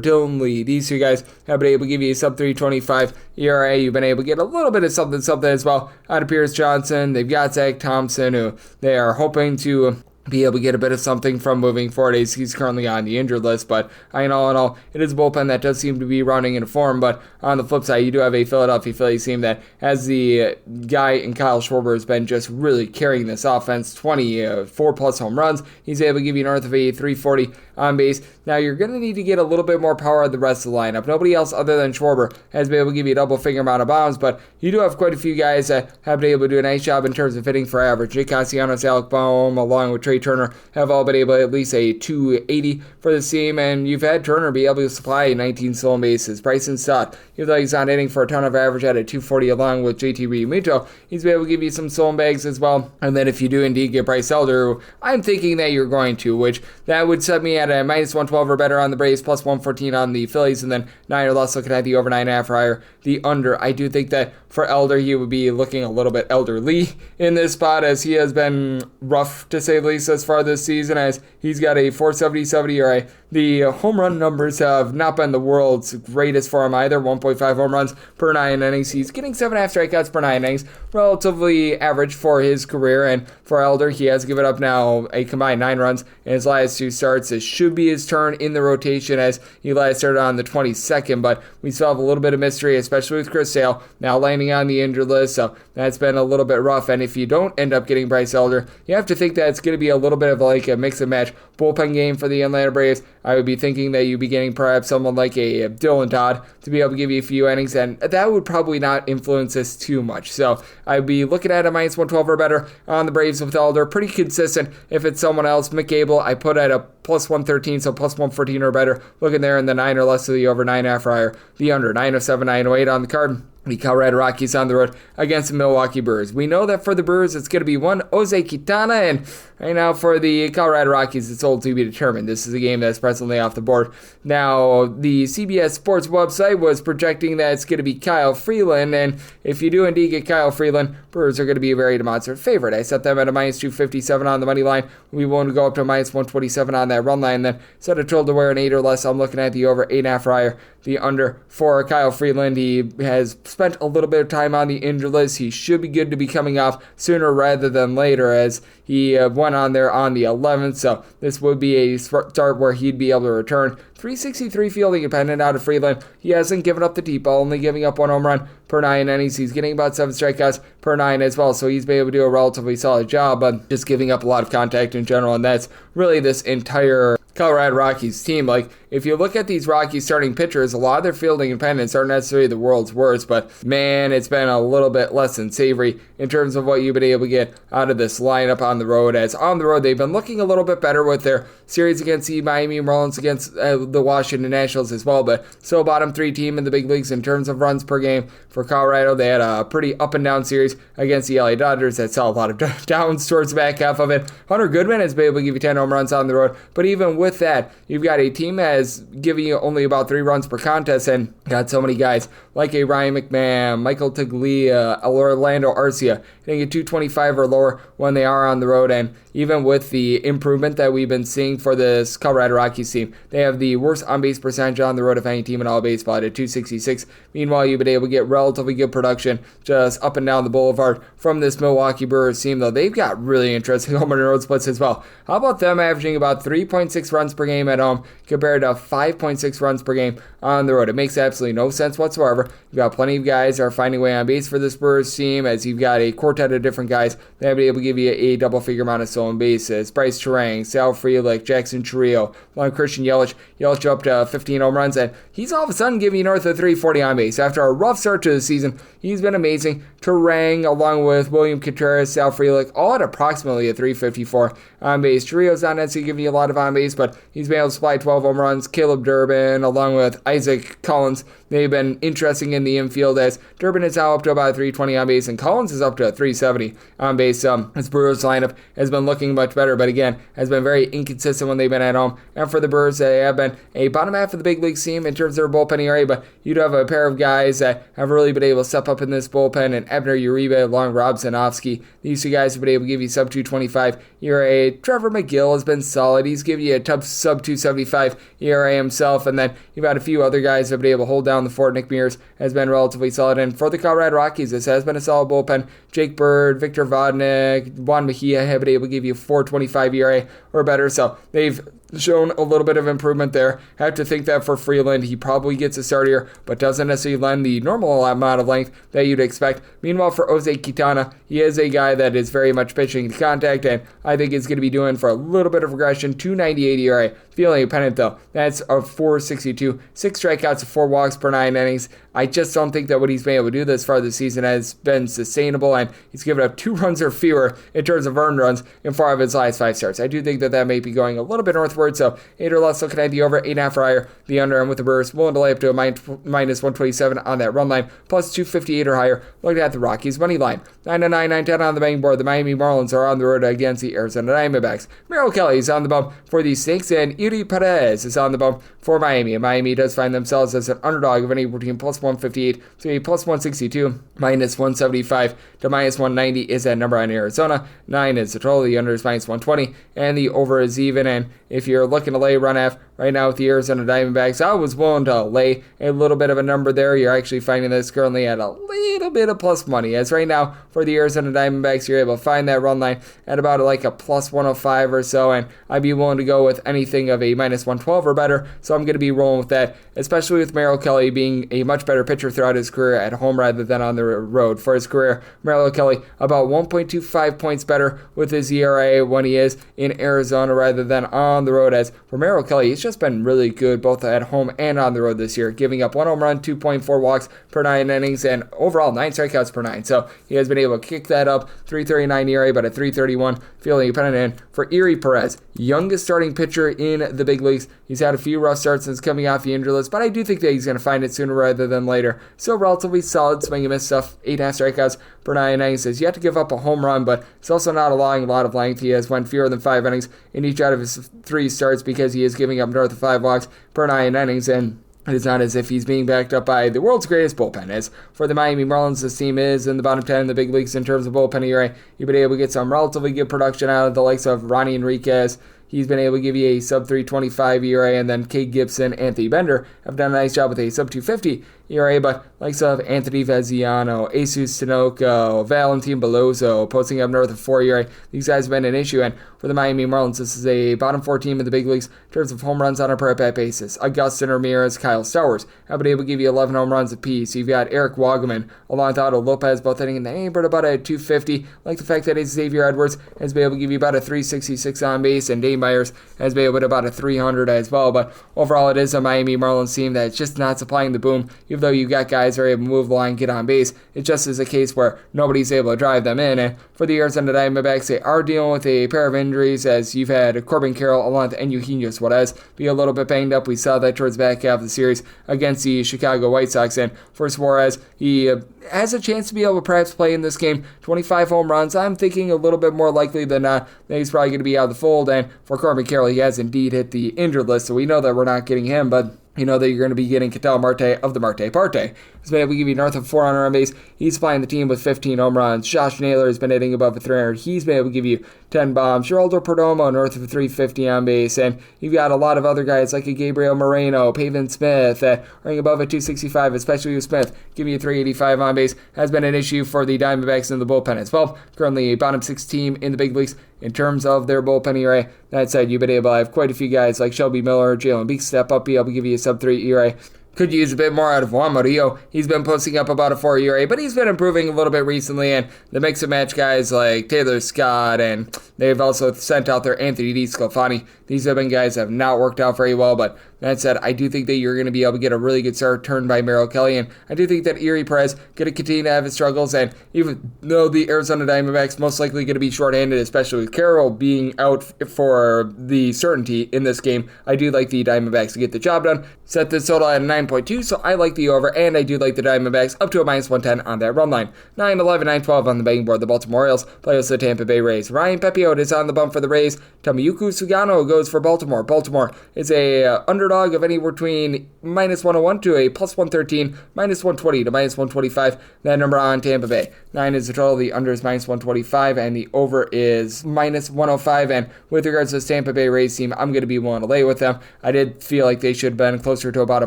Dylan Lee. These 2 guys have been able to give you a sub 325 ERA. You've been able to get a little bit of something as well out of Pierce Johnson. They've got Zach Thompson, who they are hoping to be able to get a bit of something from moving forward, as he's currently on the injured list. But in all, it is a bullpen that does seem to be running into form. But on the flip side, you do have a Philadelphia Phillies team that has the guy in Kyle Schwarber has been just really carrying this offense. 24 plus home runs. He's able to give you north of a 340 on base. Now you're going to need to get a little bit more power out of the rest of the lineup. Nobody else other than Schwarber has been able to give you a double figure amount of bombs, but you do have quite a few guys that have been able to do a nice job in terms of hitting for average. Jake Castellanos, Alec Boehm, along with Trey Turner, have all been able to at least a 280 for the team, and you've had Turner be able to supply 19 stolen bases. Bryson Stott, even though he's not hitting for a ton of average at a 240, along with JT Realmuto, he's been able to give you some stolen bags as well. And then if you do indeed get Bryce Elder, I'm thinking that you're going to, which that would set me at a minus 112 or better on the Braves, plus 114 on the Phillies, and then 9 or less looking at the over 9.5 or higher, the under. I do think that for Elder, he would be looking a little bit elderly in this spot, as he has been rough, to say the least, as far this season, as he's got a 4.77 ERA. The home run numbers have not been the world's greatest for him either. 1.5 home runs per 9 innings. He's getting 7.5 strikeouts per 9 innings, relatively average for his career. And for Elder, he has given up now a combined 9 runs in his last 2 starts. This should be his turn in the rotation, as he last started on the 22nd, but we still have a little bit of mystery, especially with Chris Sale now landing on the injured list, so that's been a little bit rough. And if you don't end up getting Bryce Elder, you have to think that it's going to be a little bit of like a mix and match bullpen game for the Atlanta Braves. I would be thinking that you'd be getting perhaps someone like a Dylan Dodd to be able to give you a few innings, and that would probably not influence this too much. So I'd be looking at a minus 112 or better on the Braves with Elder. Pretty consistent if it's someone else. Mick Abel, I put at a plus 113, so plus 114 or better. Looking there in the 9 or less of the over 9.5 or higher. The under 907, 908 on the card. The Colorado Rockies on the road against the Milwaukee Brewers. We know that for the Brewers, it's going to be one Jose Quintana, and right now for the Colorado Rockies, it's all to be determined. This is a game that's presently off the board. Now, the CBS Sports website was projecting that it's going to be Kyle Freeland, and if you do indeed get Kyle Freeland, Brewers are going to be a very demonstrative favorite. I set them at a minus 257 on the money line. We want to go up to a minus 127 on that run line, then set a total to wear an 8 or less. I'm looking at the over 8.5 or higher. The under for Kyle Freeland. He has spent a little bit of time on the injured list. He should be good to be coming off sooner rather than later, as he went on there on the 11th. So this would be a start where he'd be able to return. 363 fielding independent out of Freeland. He hasn't given up the deep ball, only giving up 1 home run per 9 innings. He's getting about 7 strikeouts per 9 as well, so he's been able to do a relatively solid job, but just giving up a lot of contact in general, and that's really this entire Colorado Rockies team. Like, if you look at these Rockies starting pitchers, a lot of their fielding independents aren't necessarily the world's worst, but man, it's been a little bit less than savory in terms of what you've been able to get out of this lineup on the road. As on the road, they've been looking a little bit better with their series against the Miami Marlins, against the Washington Nationals as well, but still bottom 3 team in the big leagues in terms of runs per game. For Colorado, they had a pretty up and down series against the LA Dodgers that saw a lot of downs towards the back half of it. Hunter Goodman has been able to give you 10 home runs on the road, but even with that, you've got a team that has given you only about 3 runs per contest, and got so many guys like a Ryan McMahon, Michael Taglia, Orlando Arcia hitting a 225 or lower when they are on the road. And even with the improvement that we've been seeing for this Colorado Rockies team, they have the worst on-base percentage on the road of any team in all baseball at 266. Meanwhile, you've been able to get relatively good production just up and down the boulevard from this Milwaukee Brewers team, though they've got really interesting home and road splits as well. How about them averaging about 3.6 runs per game at home compared to 5.6 runs per game on the road? It makes absolutely no sense whatsoever. You've got plenty of guys that are finding a way on base for this Brewers team, as you've got a quartet of different guys that have been able to give you a double-figure amount of stolen bases. Bryce Terang, Sal Frelick, Jackson Chourio, along Christian Yelich. Yelich up to 15 home runs, and he's all of a sudden giving you north of 340 on base. After a rough start to the season, he's been amazing. Terang, along with William Contreras, Sal Frelick, all at approximately a 354 on base. Chourio's not necessarily giving you a lot of on base, but he's been able to supply 12 home runs. Caleb Durbin, along with Isaac Collins, they've been interesting in the infield, as Durbin is now up to about 320 on base, and Collins is up to 370 on base. His Brewers lineup has been looking much better, but again, has been very inconsistent when they've been at home. And for the Brewers, they have been a bottom half of the big league team in terms of their bullpen ERA, but you do have a pair of guys that have really been able to step up in this bullpen, and Ebner Uribe along Rob Sanofsky. These two guys have been able to give you sub 225 ERA. Trevor McGill has been solid. He's given you a sub 275 ERA himself, and then you've got a few other guys that have been able to hold down the fort. Nick Mears has been relatively solid, and for the Colorado Rockies, this has been a solid bullpen. Jake Bird, Victor Vodnik, Juan Mejia have been able to give you 4.25 ERA or better, so they've shown a little bit of improvement there. I have to think that for Freeland, he probably gets a start here, but doesn't necessarily lend the normal amount of length that you'd expect. Meanwhile, for Jose Quintana, he is a guy that is very much pitching to contact, and I think is going to be doing for a little bit of regression. 298 ERA, feeling a pennant though. That's a 462, 6 strikeouts, 4 walks per 9 innings. I just don't think that what he's been able to do this far this season has been sustainable, and he's given up 2 runs or fewer in terms of earned runs in 4 of his last 5 starts. I do think that may be going a little bit northward, so 8 or less looking at the over, 8.5 or higher, the under, and with the Brewers willing to lay up to a minus 127 on that run line, plus 258 or higher. Looking at the Rockies money line, 9-9, 9-10 on the betting board. The Miami Marlins are on the road against the Arizona Diamondbacks. Merrill Kelly is on the bump for the Snakes, and Eury Perez is on the bump for Miami. And Miami does find themselves as an underdog of anywhere between plus 158 to a plus 162, minus 175 to minus 190 is that number on Arizona. 9 is the total. The under is minus 120, and the over is even. And if you're looking to lay run half right now with the Arizona Diamondbacks, I was willing to lay a little bit of a number there. You're actually finding this currently at a little bit of plus money, as right now for the Arizona Diamondbacks, you're able to find that run line at about like a plus 105 or so, and I'd be willing to go with anything of a minus 112 or better, so I'm going to be rolling with that, especially with Merrill Kelly being a much better pitcher throughout his career at home rather than on the road. For his career, Merrill Kelly about 1.25 points better with his ERA when he is in Arizona rather than on the road, as for Merrill Kelly, he's just been really good both at home and on the road this year, giving up 1 home run, 2.4 walks per 9 innings, and overall 9 strikeouts per 9. So he has been able to kick that up. 3.39 ERA, but a 3.31 fielding a pennant in for Eury Perez, youngest starting pitcher in the big leagues. He's had a few rough starts since coming off the injury list, but I do think that he's going to find it sooner rather than later. Still relatively solid, swing and miss stuff. 8.5 strikeouts per 9 innings. He's yet to give up a home run, but he's also not allowing a lot of length. He has went fewer than 5 innings in each out of his 3 starts because he is giving up north of 5 walks per 9 innings, and it is not as if he's being backed up by the world's greatest bullpen. As for the Miami Marlins, this team is in the bottom 10 in the big leagues in terms of bullpen ERA. You've been able to get some relatively good production out of the likes of Ronnie Enriquez. He's been able to give you a sub 3.25 ERA, and then Cade Gibson, Anthony Bender have done a nice job with a sub 2.50 ERA, but likes of Anthony Veziano, Jesus Tinoco, Valentin Beloso posting up north of 4 ERA. These guys have been an issue, and for the Miami Marlins, this is a bottom 4 team in the big leagues in terms of home runs on a per at-bat basis. Augustin Ramirez, Kyle Stowers have been able to give you 11 home runs apiece. You've got Eric Wagaman along with Otto Lopez both hitting in the neighborhood about a 250. Like the fact that Xavier Edwards has been able to give you about a 366 on base, and Dave Myers has been able to about a 300 as well. But overall, it is a Miami Marlins team that's just not supplying the boom you've though you got guys who are able to move the line, get on base, it just is a case where nobody's able to drive them in. And for the Arizona Diamondbacks, they are dealing with a pair of injuries, as you've had Corbin Carroll along with Eugenio Suarez be a little bit banged up. We saw that towards the back half of the series against the Chicago White Sox. And for Suarez, he has a chance to be able to perhaps play in this game. 25 home runs. I'm thinking a little bit more likely than not that he's probably going to be out of the fold. And for Corbin Carroll, he has indeed hit the injured list, so we know that we're not getting him, but you know that you're going to be getting Ketel Marte of the Marte Parte. He's been able to give you north of 400 on base. He's flying the team with 15 home runs. Josh Naylor has been hitting above 300. He's been able to give you 10 bombs. Geraldo Perdomo north of 350 on base. And you've got a lot of other guys like a Gabriel Moreno, Pavin Smith, running above a 265, especially with Smith, giving you 385 on base. Has been an issue for the Diamondbacks in the bullpen as well. Currently a bottom 6 team in the big leagues in terms of their bullpen ERA. That said, you've been able to have quite a few guys like Shelby Miller, Jalen Beeks step up, be able to give you a sub-3 ERA. Could use a bit more out of Juan Murillo. He's been posting up about a 4 ERA, but he's been improving a little bit recently, and the mix and match guys like Taylor Scott, and they've also sent out their Anthony DeSclafani. These have been guys that have not worked out very well, but that said, I do think that you're going to be able to get a really good start turned by Merrill Kelly, and I do think that Erie Perez going to continue to have his struggles, and even though the Arizona Diamondbacks most likely going to be shorthanded, especially with Carroll being out for the certainty in this game, I do like the Diamondbacks to get the job done. Set this total at 9.2, so I like the over, and I do like the Diamondbacks up to a minus 110 on that run line. 9-11, 9-12 on the betting board. The Baltimore Orioles play with the Tampa Bay Rays. Ryan Pepiot is on the bump for the Rays. Tomoyuki Sugano goes for Baltimore. Baltimore is a underdog of anywhere between minus 101 to a plus 113, minus 120 to minus 125. That number on Tampa Bay. 9 is the total. The under is minus 125, and the over is minus 105. And with regards to this Tampa Bay Rays team, I'm going to be willing to lay with them. I did feel like they should have been closer to about a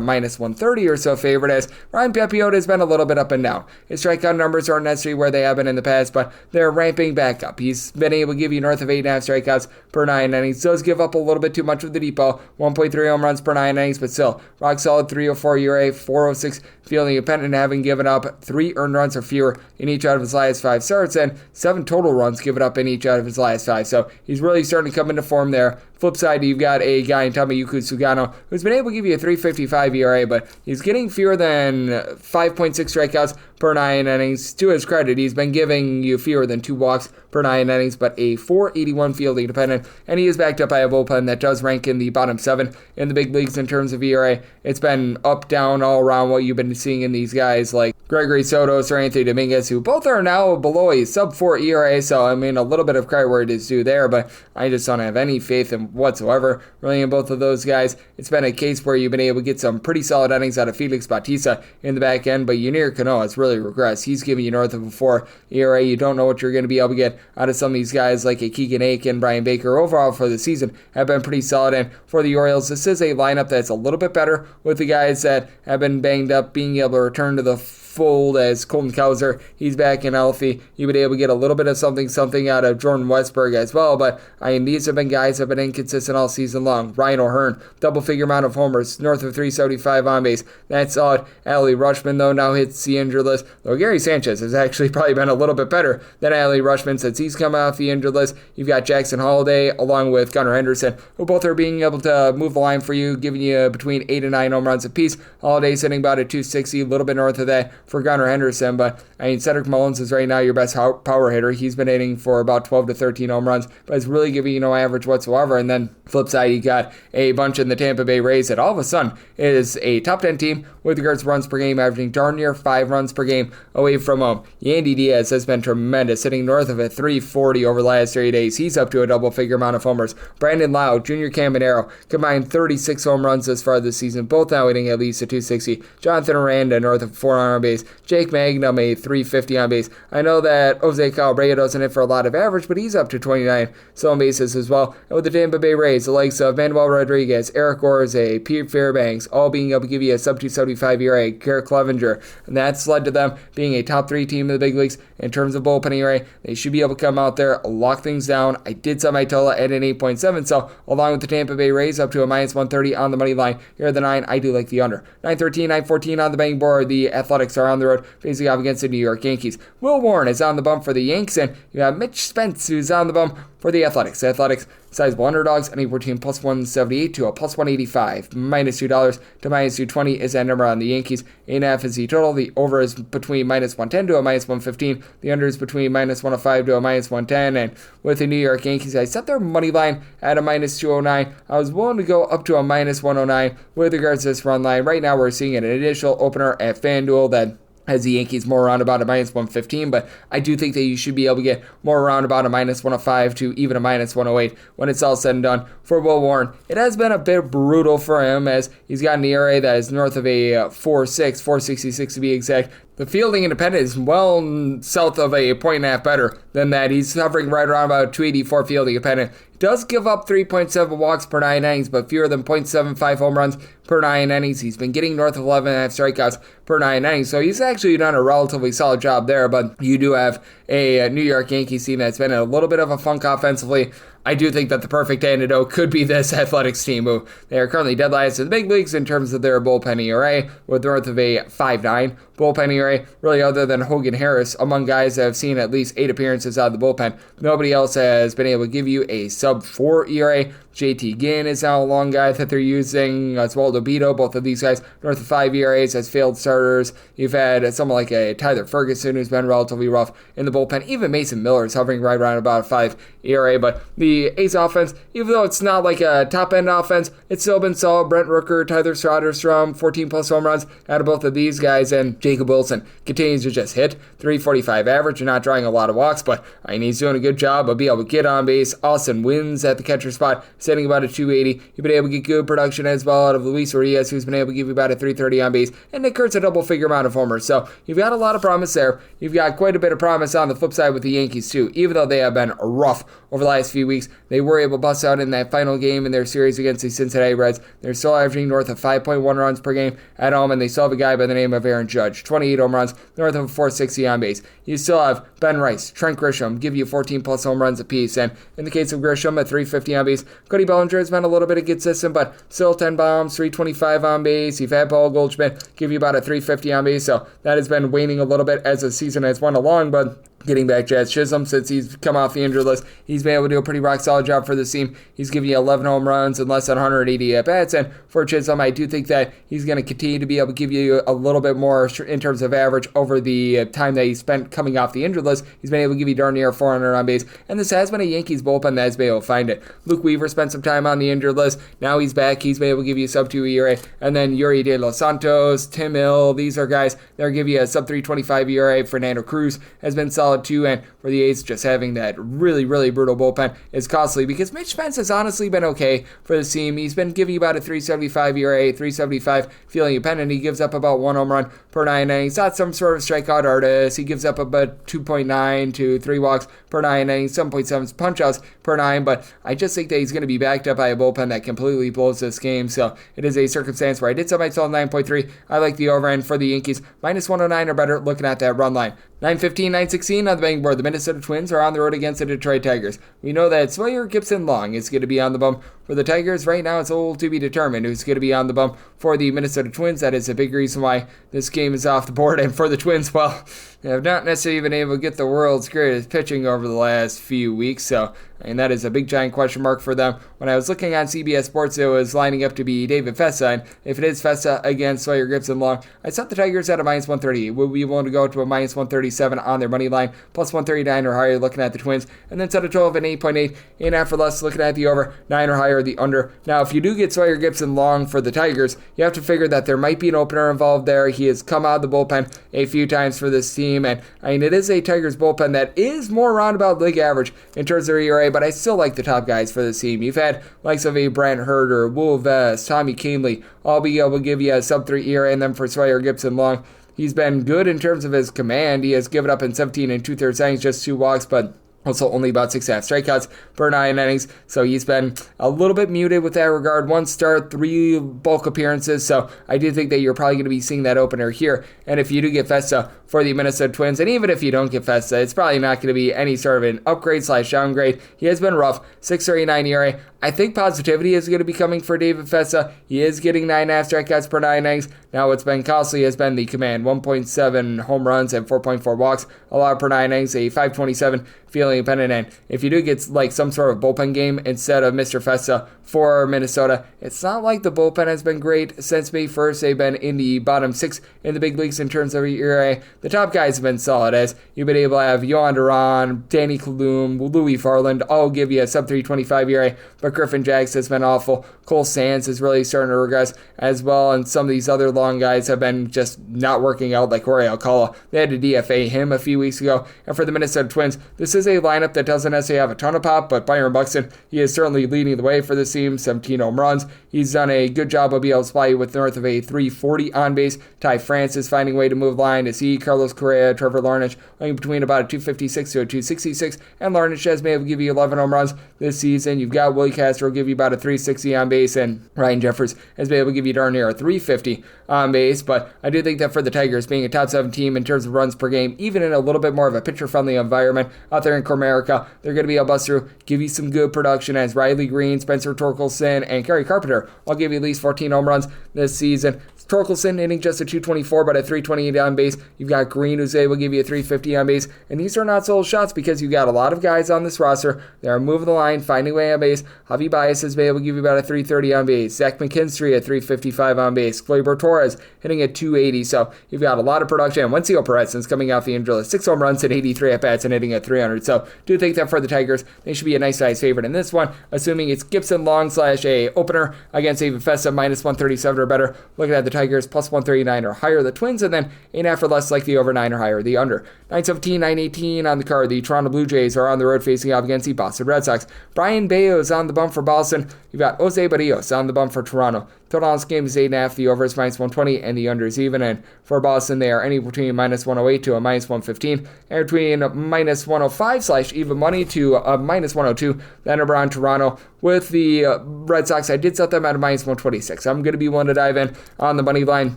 minus 130 or so favorite, as Ryan Pepiot has been a little bit up and down. His strikeout numbers aren't necessarily where they have been in the past, but they're ramping back up. He's been able to give you north of 8.5 strikeouts per 9 innings. Does give up a little bit too much with the depot. 1.3 home runs per 9 innings, but still, rock solid 304 ERA, 406 fielding independent, having given up 3 earned runs or fewer in each out of his last 5 starts, and 7 total runs given up in each out of his last 5. So he's really starting to come into form there. Flip side, you've got a guy in Tomoyuki Sugano who's been able to give you a 3.55 ERA, but he's getting fewer than 5.6 strikeouts per 9 innings. To his credit, he's been giving you fewer than 2 walks per 9 innings, but a 481 fielding independent, and he is backed up by a bullpen that does rank in the bottom 7 in the big leagues in terms of ERA. It's been up, down, all around what you've been seeing in these guys like Gregory Sotos or Anthony Dominguez, who both are now below a sub-4 ERA, so I mean, a little bit of credit where it is due there, but I just don't have any faith in whatsoever really in both of those guys. It's been a case where you've been able to get some pretty solid innings out of Felix Bautista in the back end, but Yunier Cano has really regressed. He's giving you north of a 4 ERA. You don't know what you're going to be able to get out of some of these guys like a Keegan Aiken, Brian Baker. Overall for the season have been pretty solid, and for the Orioles, this is a lineup that's a little bit better with the guys that have been banged up being able to return to the fold, as Colton Cowser, he's back and healthy. You've been able to get a little bit of something out of Jordan Westberg as well, but I mean, these have been guys that have been inconsistent all season long. Ryan O'Hearn, double-figure amount of homers, north of 375 on base. That's solid. Adley Rutschman, though, now hits the injured list, though Gary Sanchez has actually probably been a little bit better than Adley Rutschman since he's come off the injured list. You've got Jackson Holliday along with Gunnar Henderson, who both are being able to move the line for you, giving you between 8 and 9 home runs apiece. Holliday sitting about at 260, a little bit north of that for Gunnar Henderson, but I mean, Cedric Mullins is right now your best power hitter. He's been hitting for about 12 to 13 home runs, but it's really giving you no average whatsoever. And then flip side, you got a bunch in the Tampa Bay Rays that all of a sudden is a top 10 team with regards to runs per game, averaging darn near 5 runs per game away from home. Yandy Diaz has been tremendous, sitting north of a 340 over the last 3 days. He's up to a double-figure amount of homers. Brandon Lau, Junior Caminero, combined 36 home runs thus far this season, both now hitting at least a 260. Jonathan Aranda, north of 400 on base. Jake Magnum, a 350 on base. I know that Jose Cabrera doesn't hit for a lot of average, but he's up to 29 stolen bases as well. And with the Tampa Bay Rays, the likes of Manuel Rodriguez, Eric Orze, Pete Fairbanks, all being able to give you a sub-275 ERA, Garrett Clevenger, and that's led to them being a top 3 team in the big leagues in terms of bullpen ERA. They should be able to come out there, lock things down. I did set my total at an 8.7, so along with the Tampa Bay Rays up to a minus 130 on the money line, here are the 9. I do like the under. 9-13, 9-14 on the betting board. The Athletics are on the road facing off against the New York Yankees. Will Warren is on the bump for the Yanks, and you have Mitch Spence, who's on the bump for for the Athletics. The Athletics, sizable underdogs, anywhere between plus 178 to a plus 185. Minus $2 to minus 220 is that number on the Yankees. 8.5 is the total. The over is between minus 110 to a minus 115. The under is between minus 105 to a minus 110. And with the New York Yankees, I set their money line at a minus 209. I was willing to go up to a minus 109 with regards to this run line. Right now, we're seeing an initial opener at FanDuel that has the Yankees more around about a minus 115, but I do think that you should be able to get more around about a minus 105 to even a minus 108 when it's all said and done for Will Warren. It has been a bit brutal for him as he's got an ERA that is north of a 4.6, 4.66 to be exact. The fielding independent is well south of a point and a half better than that. He's hovering right around about 284 fielding independent. Does give up 3.7 walks per 9 innings, but fewer than 0.75 home runs per 9 innings. He's been getting north of 11.5 strikeouts per 9 innings, so he's actually done a relatively solid job there, but you do have a New York Yankees team that's been in a little bit of a funk offensively. I do think that the perfect antidote could be this Athletics team, who they are currently dead last in the big leagues in terms of their bullpen ERA, with north of a 5.9 bullpen ERA. Really, other than Hogan Harris, among guys that have seen at least 8 appearances out of the bullpen, nobody else has been able to give you a sub-4 ERA. JT Ginn is now a long guy that they're using. Oswaldo Beto, both of these guys north of 5 ERAs as failed starters. You've had someone like a Tyler Ferguson who's been relatively rough in the bullpen. Even Mason Miller is hovering right around about a 5 ERA. But the A's offense, even though it's not like a top-end offense, it's still been solid. Brent Rooker, Tyler Soderstrom, 14-plus home runs out of both of these guys. And Jacob Wilson continues to just hit 345 average and not drawing a lot of walks. But he's doing a good job of being able to get on base. Austin wins at the catcher spot, sitting about a 280. You've been able to get good production as well out of Luis Urias, who's been able to give you about a 330 on base, and Nick Kurtz a double-figure amount of homers. So you've got a lot of promise there. You've got quite a bit of promise on the flip side with the Yankees too. Even though they have been rough over the last few weeks, they were able to bust out in that final game in their series against the Cincinnati Reds. They're still averaging north of 5.1 runs per game at home, and they still have a guy by the name of Aaron Judge, 28 home runs, north of 460 on base. You still have Ben Rice, Trent Grisham, give you 14-plus home runs apiece, and in the case of Grisham at 350 on base, Cody Bellinger has been a little bit inconsistent, but still 10 bombs, 325 on base. You've had Paul Goldschmidt give you about a 350 on base, so that has been waning a little bit as the season has went along, but getting back Jazz Chisholm, since he's come off the injured list, he's been able to do a pretty rock-solid job for this team. He's giving you 11 home runs and less than 180 at-bats, and for Chisholm, I do think that he's going to continue to be able to give you a little bit more in terms of average over the time that he spent coming off the injured list. He's been able to give you darn near 400 on base, and this has been a Yankees bullpen that has been able to find it. Luke Weaver spent some time on the injured list. Now he's back. He's been able to give you a sub-2 ERA, and then Yuri De Los Santos, Tim Hill, these are guys that are giving you a sub-325 ERA. Fernando Cruz has been solid too, and for the A's, just having that really, really brutal bullpen is costly because Mitch Spence has honestly been okay for this team. He's been giving you about a 375 ERA, 375 fielding independent. He gives up about 1 home run per 9 innings. He's not some sort of strikeout artist. He gives up about 2.9 to 3 walks per 9 innings, 7.7 punch-outs per 9, but I just think that he's going to be backed up by a bullpen that completely blows this game, so it is a circumstance where I did set myself 9.3. I like the over-end for the Yankees. Minus 109 or better, looking at that run line. 9:15, 9:16 on the betting board. The Minnesota Twins are on the road against the Detroit Tigers. We know that Sawyer Gibson Long is going to be on the bump for the Tigers. Right now, it's a little to be determined who's going to be on the bump for the Minnesota Twins. That is a big reason why this game is off the board. And for the Twins, well, they have not necessarily been able to get the world's greatest pitching over the last few weeks. So, and that is a big giant question mark for them. When I was looking on CBS Sports, it was lining up to be David Festa. And if it is Festa against Sawyer Gibson Long, I set the Tigers at a minus 130. We'll be willing to go to a minus 137 on their money line, plus 139 or higher looking at the Twins, and then set a total of an 8.8. 8.5 or less looking at the over, 9 or higher the under. Now, if you do get Sawyer Gibson Long for the Tigers, you have to figure that there might be an opener involved there. He has come out of the bullpen a few times for this team, and I mean, it is a Tigers bullpen that is more roundabout league average in terms of their ERA, but I still like the top guys for this team. You've had likes of a Brent Herter, Will Vest, Tommy Kahnle, all be able to give you a sub-3 ERA, and then for Sawyer Gibson Long, he's been good in terms of his command. He has given up in 17 and 2/3 innings, just 2 walks, but also only about 6.5 strikeouts per 9 innings. So he's been a little bit muted with that regard. 1 start, 3 bulk appearances. So I do think that you're probably going to be seeing that opener here. And if you do get Festa for the Minnesota Twins, and even if you don't get Festa, it's probably not going to be any sort of an upgrade/downgrade. He has been rough. 6.39 ERA. I think positivity is going to be coming for David Fessa. He is getting 9.5 strikeouts per 9 innings. Now what's been costly has been the command. 1.7 home runs and 4.4 walks allowed per 9 innings, a 527 fielding pennant. And if you do get like some sort of bullpen game instead of Mr. Fessa for Minnesota, it's not like the bullpen has been great since May 1st. They've been in the bottom 6 in the big leagues in terms of ERA. The top guys have been solid, as you've been able to have Yohan Duran, Danny Kalum, Louis Farland all give you a sub 325 ERA, but Griffin Jax has been awful. Cole Sands is really starting to regress as well, and some of these other long guys have been just not working out, like Jorge Alcala. They had to DFA him a few weeks ago. And for the Minnesota Twins, this is a lineup that doesn't necessarily have a ton of pop, but Byron Buxton, he is certainly leading the way for this team. 17 home runs. He's done a good job of being able to supply you with north of a 340 on base. Ty France is finding a way to move the line. Is he, Carlos Correa, Trevor Larnach, going between about a 256 to a 266, and Larnach has been able to give you 11 home runs this season. You've got Willie Castro give you about a 360 on base, and Ryan Jeffers has been able to give you darn near a 350 on base. But I do think that for the Tigers, being a top 7 team in terms of runs per game, even in a little bit more of a pitcher-friendly environment out there in Comerica, they're going to be able to bust through, give you some good production, as Riley Green, Spencer Torkelson, and Kerry Carpenter all give you at least 14 home runs this season. Torkelson hitting just a 224, but a 328 on base. You've got Green, who's able to give you a 350 on base. And these are not sold shots, because you've got a lot of guys on this roster that are moving the line, finding a way on base. Javi Baez has been able to give you about a 330 on base. Zach McKinstry at 355 on base. Gleyber Torres hitting at 280. So you've got a lot of production. And Wencio Perez is coming off the injury list. 6 home runs and 83 at-bats and hitting at 300. So do think that for the Tigers, they should be a nice size favorite in this one, assuming it's Gibson Long / a opener against David Fessa, minus 137 or better. Looking at the Tigers, plus 139 or higher, the Twins, and then 8.5 or less, like the over 9 or higher, the under. 917, 918 on the card. The Toronto Blue Jays are on the road facing off against the Boston Red Sox. Brian Baez on the bump for Boston. You've got Jose Barrios on the bump for Toronto. Total on this game is 8.5. The over is minus 120, and the under is even. And for Boston, they are any between minus 108 to a minus 115, and between minus 105 / even money to a minus 102. Then over on Toronto with the Red Sox, I did set them at a minus 126. I'm going to be one to dive in on the money line.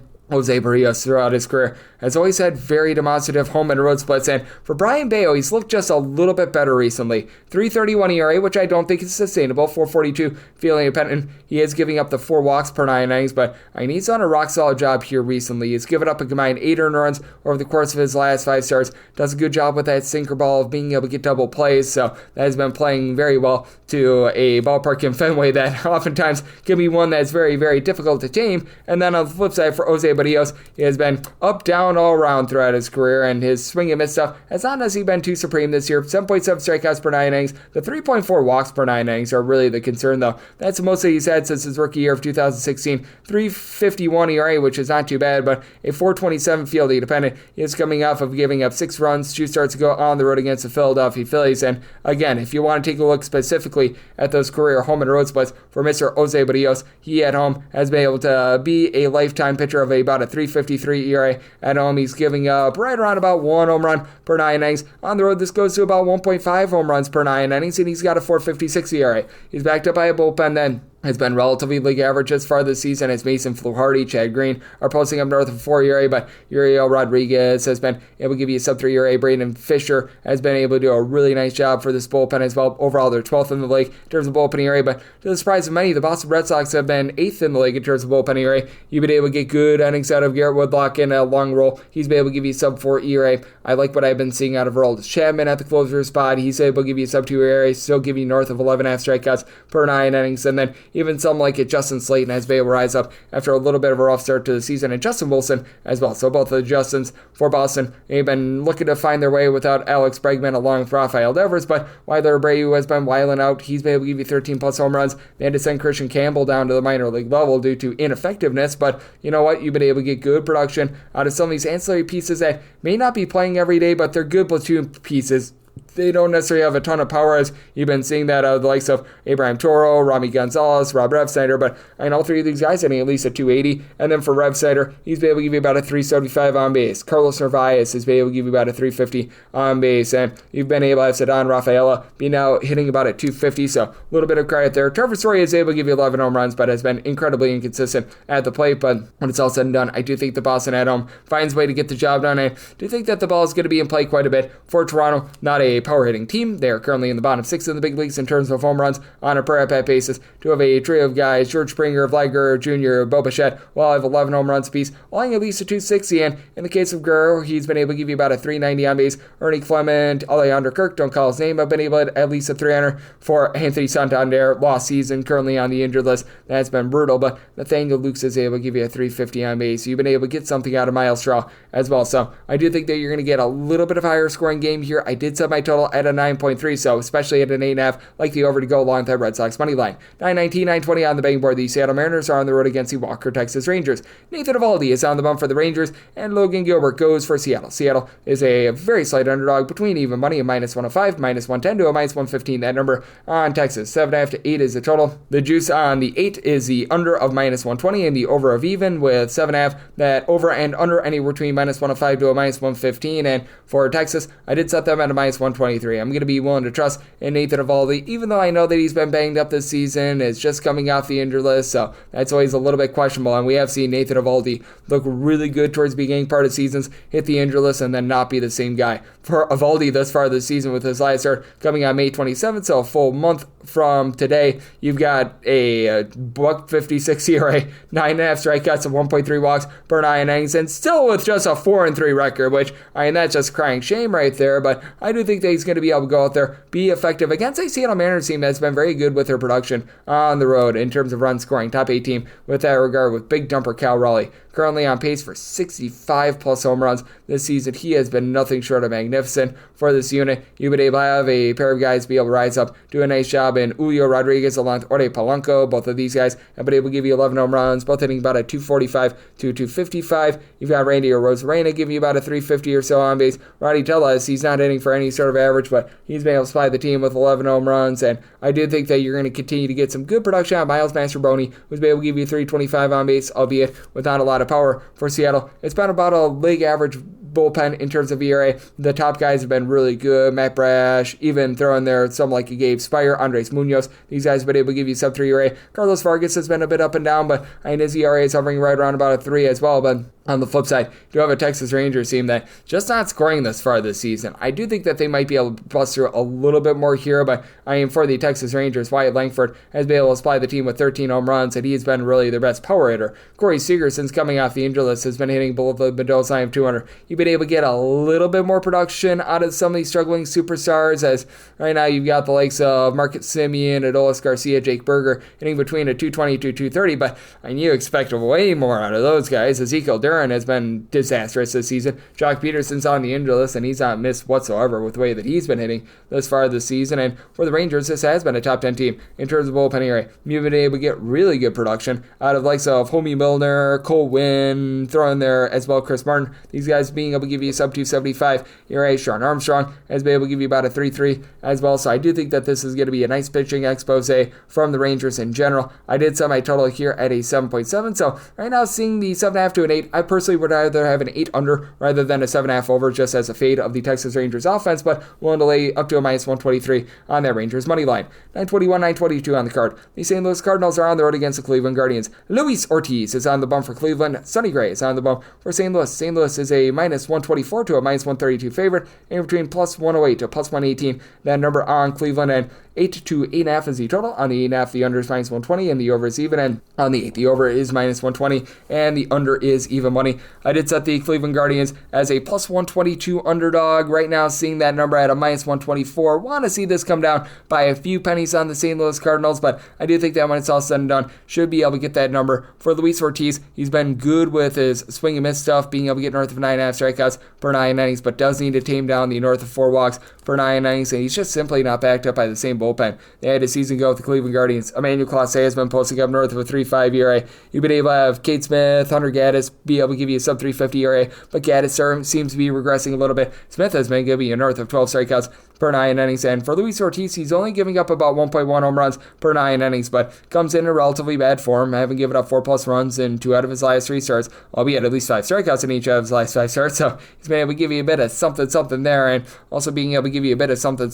Jose Barrios throughout his career has always had very demonstrative home and road splits, and for Brian Bayo, he's looked just a little bit better recently. 3.31 ERA, which I don't think is sustainable. 4.42 fielding pennant. He is giving up the 4 walks per 9 innings, but he's done a rock solid job here recently. He's given up a combined 8 earned runs over the course of his last 5 starts. Does a good job with that sinker ball of being able to get double plays, so that has been playing very well to a ballpark in Fenway that oftentimes can be one that's very, very difficult to tame. And then on the flip side, for Jose Barrios, he has been up, down, all around throughout his career, and his swing and miss stuff has not necessarily been too supreme this year. 7.7 strikeouts per 9 innings. The 3.4 walks per 9 innings are really the concern, though. That's mostly he's had since his rookie year of 2016. 3.51 ERA, which is not too bad, but a 4.27 fielding dependent. He is coming off of giving up 6 runs, 2 starts ago on the road against the Philadelphia Phillies. And again, if you want to take a look specifically at those career home and road splits for Mr. Jose Barrios, he at home has been able to be a lifetime pitcher of about a 3.53 ERA. At home, he's giving up right around about 1 home run per 9 innings. On the road, this goes to about 1.5 home runs per 9 innings, and he's got a 4.56 ERA. He's backed up by a bullpen then. Has been relatively league average as far this season, as Mason Fluharty, Chad Green are posting up north of 4 ERA, but Uriel Rodriguez has been able to give you a sub 3 ERA. Braden Fisher has been able to do a really nice job for this bullpen as well. Overall, they're 12th in the league in terms of bullpen ERA, but to the surprise of many, the Boston Red Sox have been 8th in the league in terms of bullpen ERA. You've been able to get good innings out of Garrett Woodlock in a long roll. He's been able to give you sub 4 ERA. I like what I've been seeing out of Aroldis Chapman at the closer spot. He's able to give you sub 2 ERA, still give you north of 11.5 strikeouts per 9 innings, and then even some like Justin Slayton has been able to rise up after a little bit of a rough start to the season, and Justin Wilson as well. So both of the Justins for Boston, they've been looking to find their way without Alex Bregman along with Rafael Devers, but Weiler Abreu has been wiling out. He's been able to give you 13 plus home runs. They had to send Christian Campbell down to the minor league level due to ineffectiveness, but you know what? You've been able to get good production out of some of these ancillary pieces that may not be playing every day, but they're good platoon pieces. They don't necessarily have a ton of power, as you've been seeing that out of the likes of Abraham Toro, Rami Gonzalez, Rob Refsnyder, but all 3 of these guys hitting at least a 280. And then for Refsnyder, he's been able to give you about a 375 on base. Carlos Narvaez has been able to give you about a 350 on base, and you've been able to have Cedon Rafaela be now hitting about a 250, so a little bit of credit there. Trevor Story is able to give you 11 home runs, but has been incredibly inconsistent at the plate. But when it's all said and done, I do think the Boston at home finds a way to get the job done. I do think that the ball is going to be in play quite a bit for Toronto. Not a a power hitting team. They are currently in the bottom 6 in the big leagues in terms of home runs on a per at-bat basis. To have a trio of guys, George Springer, Vlad Guerrero Jr., Bo Bichette, will have 11 home runs apiece, allowing at least a 260, and in the case of Guerrero, he's been able to give you about a 390 on base. Ernie Clement, Alejandro Kirk, don't call his name, have been able to at least a 300 for Anthony Santander. Lost season, currently on the injured list. That's been brutal, but Nathaniel Lukes is able to give you a 350 on base. You've been able to get something out of Miles Straw as well, so I do think that you're going to get a little bit of a higher scoring game here. I did set my total at a 9.3, so especially at an 8.5, like the over to go along with that Red Sox money line. 919, 920 on the betting board. The Seattle Mariners are on the road against the Walker Texas Rangers. Nathan Eovaldi is on the bump for the Rangers, and Logan Gilbert goes for Seattle. Seattle is a very slight underdog between even money and minus 105, minus 110 to a minus 115. That number on Texas. 7.5 to 8 is the total. The juice on the 8 is the under of minus 120 and the over of even with 7.5. That over and under anywhere between minus 105 to a minus 115. And for Texas, I did set them at a minus 123. I'm going to be willing to trust in Nathan Eovaldi, even though I know that he's been banged up this season, is just coming off the injured list, so that's always a little bit questionable. And we have seen Nathan Eovaldi look really good towards the beginning part of seasons, hit the injured list, and then not be the same guy. For Eovaldi thus far this season, with his last start coming on May 27th, so a full month from today, you've got a $1.56 ERA, 9.5 strikeouts, and 1.3 walks per 9 innings, and still with just a 4-3 record, which, I mean, that's just crying shame right there, but I do think that he's going to be able to go out there, be effective against a Seattle Mariners team that's been very good with their production on the road in terms of run scoring. Top 8 team with that regard, with big dumper Cal Raleigh currently on pace for 65 plus home runs this season. He has been nothing short of magnificent for this unit. You've been able to have a pair of guys be able to rise up, do a nice job in Julio Rodriguez along with Orde Polanco. Both of these guys have been able to give you 11 home runs, both hitting about a 245 to 255. You've got Randy Arozarena giving you about a 350 or so on base. Roddy Tellez, he's not hitting for any sort of average, but he's been able to supply the team with 11 home runs, and I do think that you're going to continue to get some good production out of Miles Mastroboni, who's been able to give you 325 on base, albeit without a lot of power for Seattle. It's been about a league average bullpen in terms of ERA. The top guys have been really good. Matt Brash, even throwing there some like Gabe Spire, Andres Munoz. These guys have been able to give you sub 3 ERA. Carlos Vargas has been a bit up and down, but I mean, his ERA is hovering right around about a 3 as well. But on the flip side, you do have a Texas Rangers team that just not scoring this far this season. I do think that they might be able to bust through a little bit more here, but I mean, for the Texas Rangers, Wyatt Langford has been able to supply the team with 13 home runs, and he has been really their best power hitter. Corey Seager, since coming off the injury list, has been hitting below the Mendoza line of 200. You've been able to get a little bit more production out of some of these struggling superstars, as right now you've got the likes of Marcus Semien, Adolis Garcia, Jake Berger hitting between a 220 to 230, but I mean, you expect way more out of those guys. Ezekiel Duran has been disastrous this season. Jock Peterson's on the injury list, and he's not missed whatsoever with the way that he's been hitting this far this season. And for the Rangers, this has been a top 10 team in terms of bullpen ERA. You've been able to get really good production out of likes of Homie Milner, Cole Winn, throwing there as well Chris Martin. These guys being able to give you sub 275 ERA. Sean Armstrong has been able to give you about a 3.3 as well. So I do think that this is going to be a nice pitching expose from the Rangers in general. I did set my total here at a 7.7. So right now, seeing the 7.5 to an 8, I personally would rather have an 8 under rather than a 7.5 over, just as a fade of the Texas Rangers offense, but willing to lay up to a minus 123 on that Rangers money line. 921, 922 on the card. The St. Louis Cardinals are on the road against the Cleveland Guardians. Luis Ortiz is on the bump for Cleveland. Sonny Gray is on the bump for St. Louis. St. Louis is a minus 124 to a minus 132 favorite, in between plus 108 to plus 118. That number on Cleveland, and 8 to 8.5 is the total. On the 8.5, the under is minus 120, and the over is even. And on the 8, the over is minus 120, and the under is even money. I did set the Cleveland Guardians as a plus 122 underdog. Right now, seeing that number at a minus 124. Want to see this come down by a few pennies on the St. Louis Cardinals, but I do think that when it's all said and done, should be able to get that number. For Luis Ortiz, he's been good with his swing and miss stuff, being able to get north of 9.5 strikeouts per 9 innings, but does need to tame down the north of 4 walks per 9 innings, and he's just simply not backed up by the same bullpen they had a season ago with the Cleveland Guardians. Emmanuel Clase has been posting up north of a 3.5 ERA. You've been able to have Cade Smith, Hunter Gaddis be able to give you a sub 350 ERA, but Gaddis seems to be regressing a little bit. Smith has been giving you north of 12 strikeouts per 9 innings, and for Luis Ortiz, he's only giving up about 1.1 home runs per 9 innings, but comes in relatively bad form, having given up 4+ runs in 2 out of his last 3 starts, albeit at least 5 strikeouts in each of his last 5 starts, so he's been able to give you a bit of something there, and also being able to give you a bit of something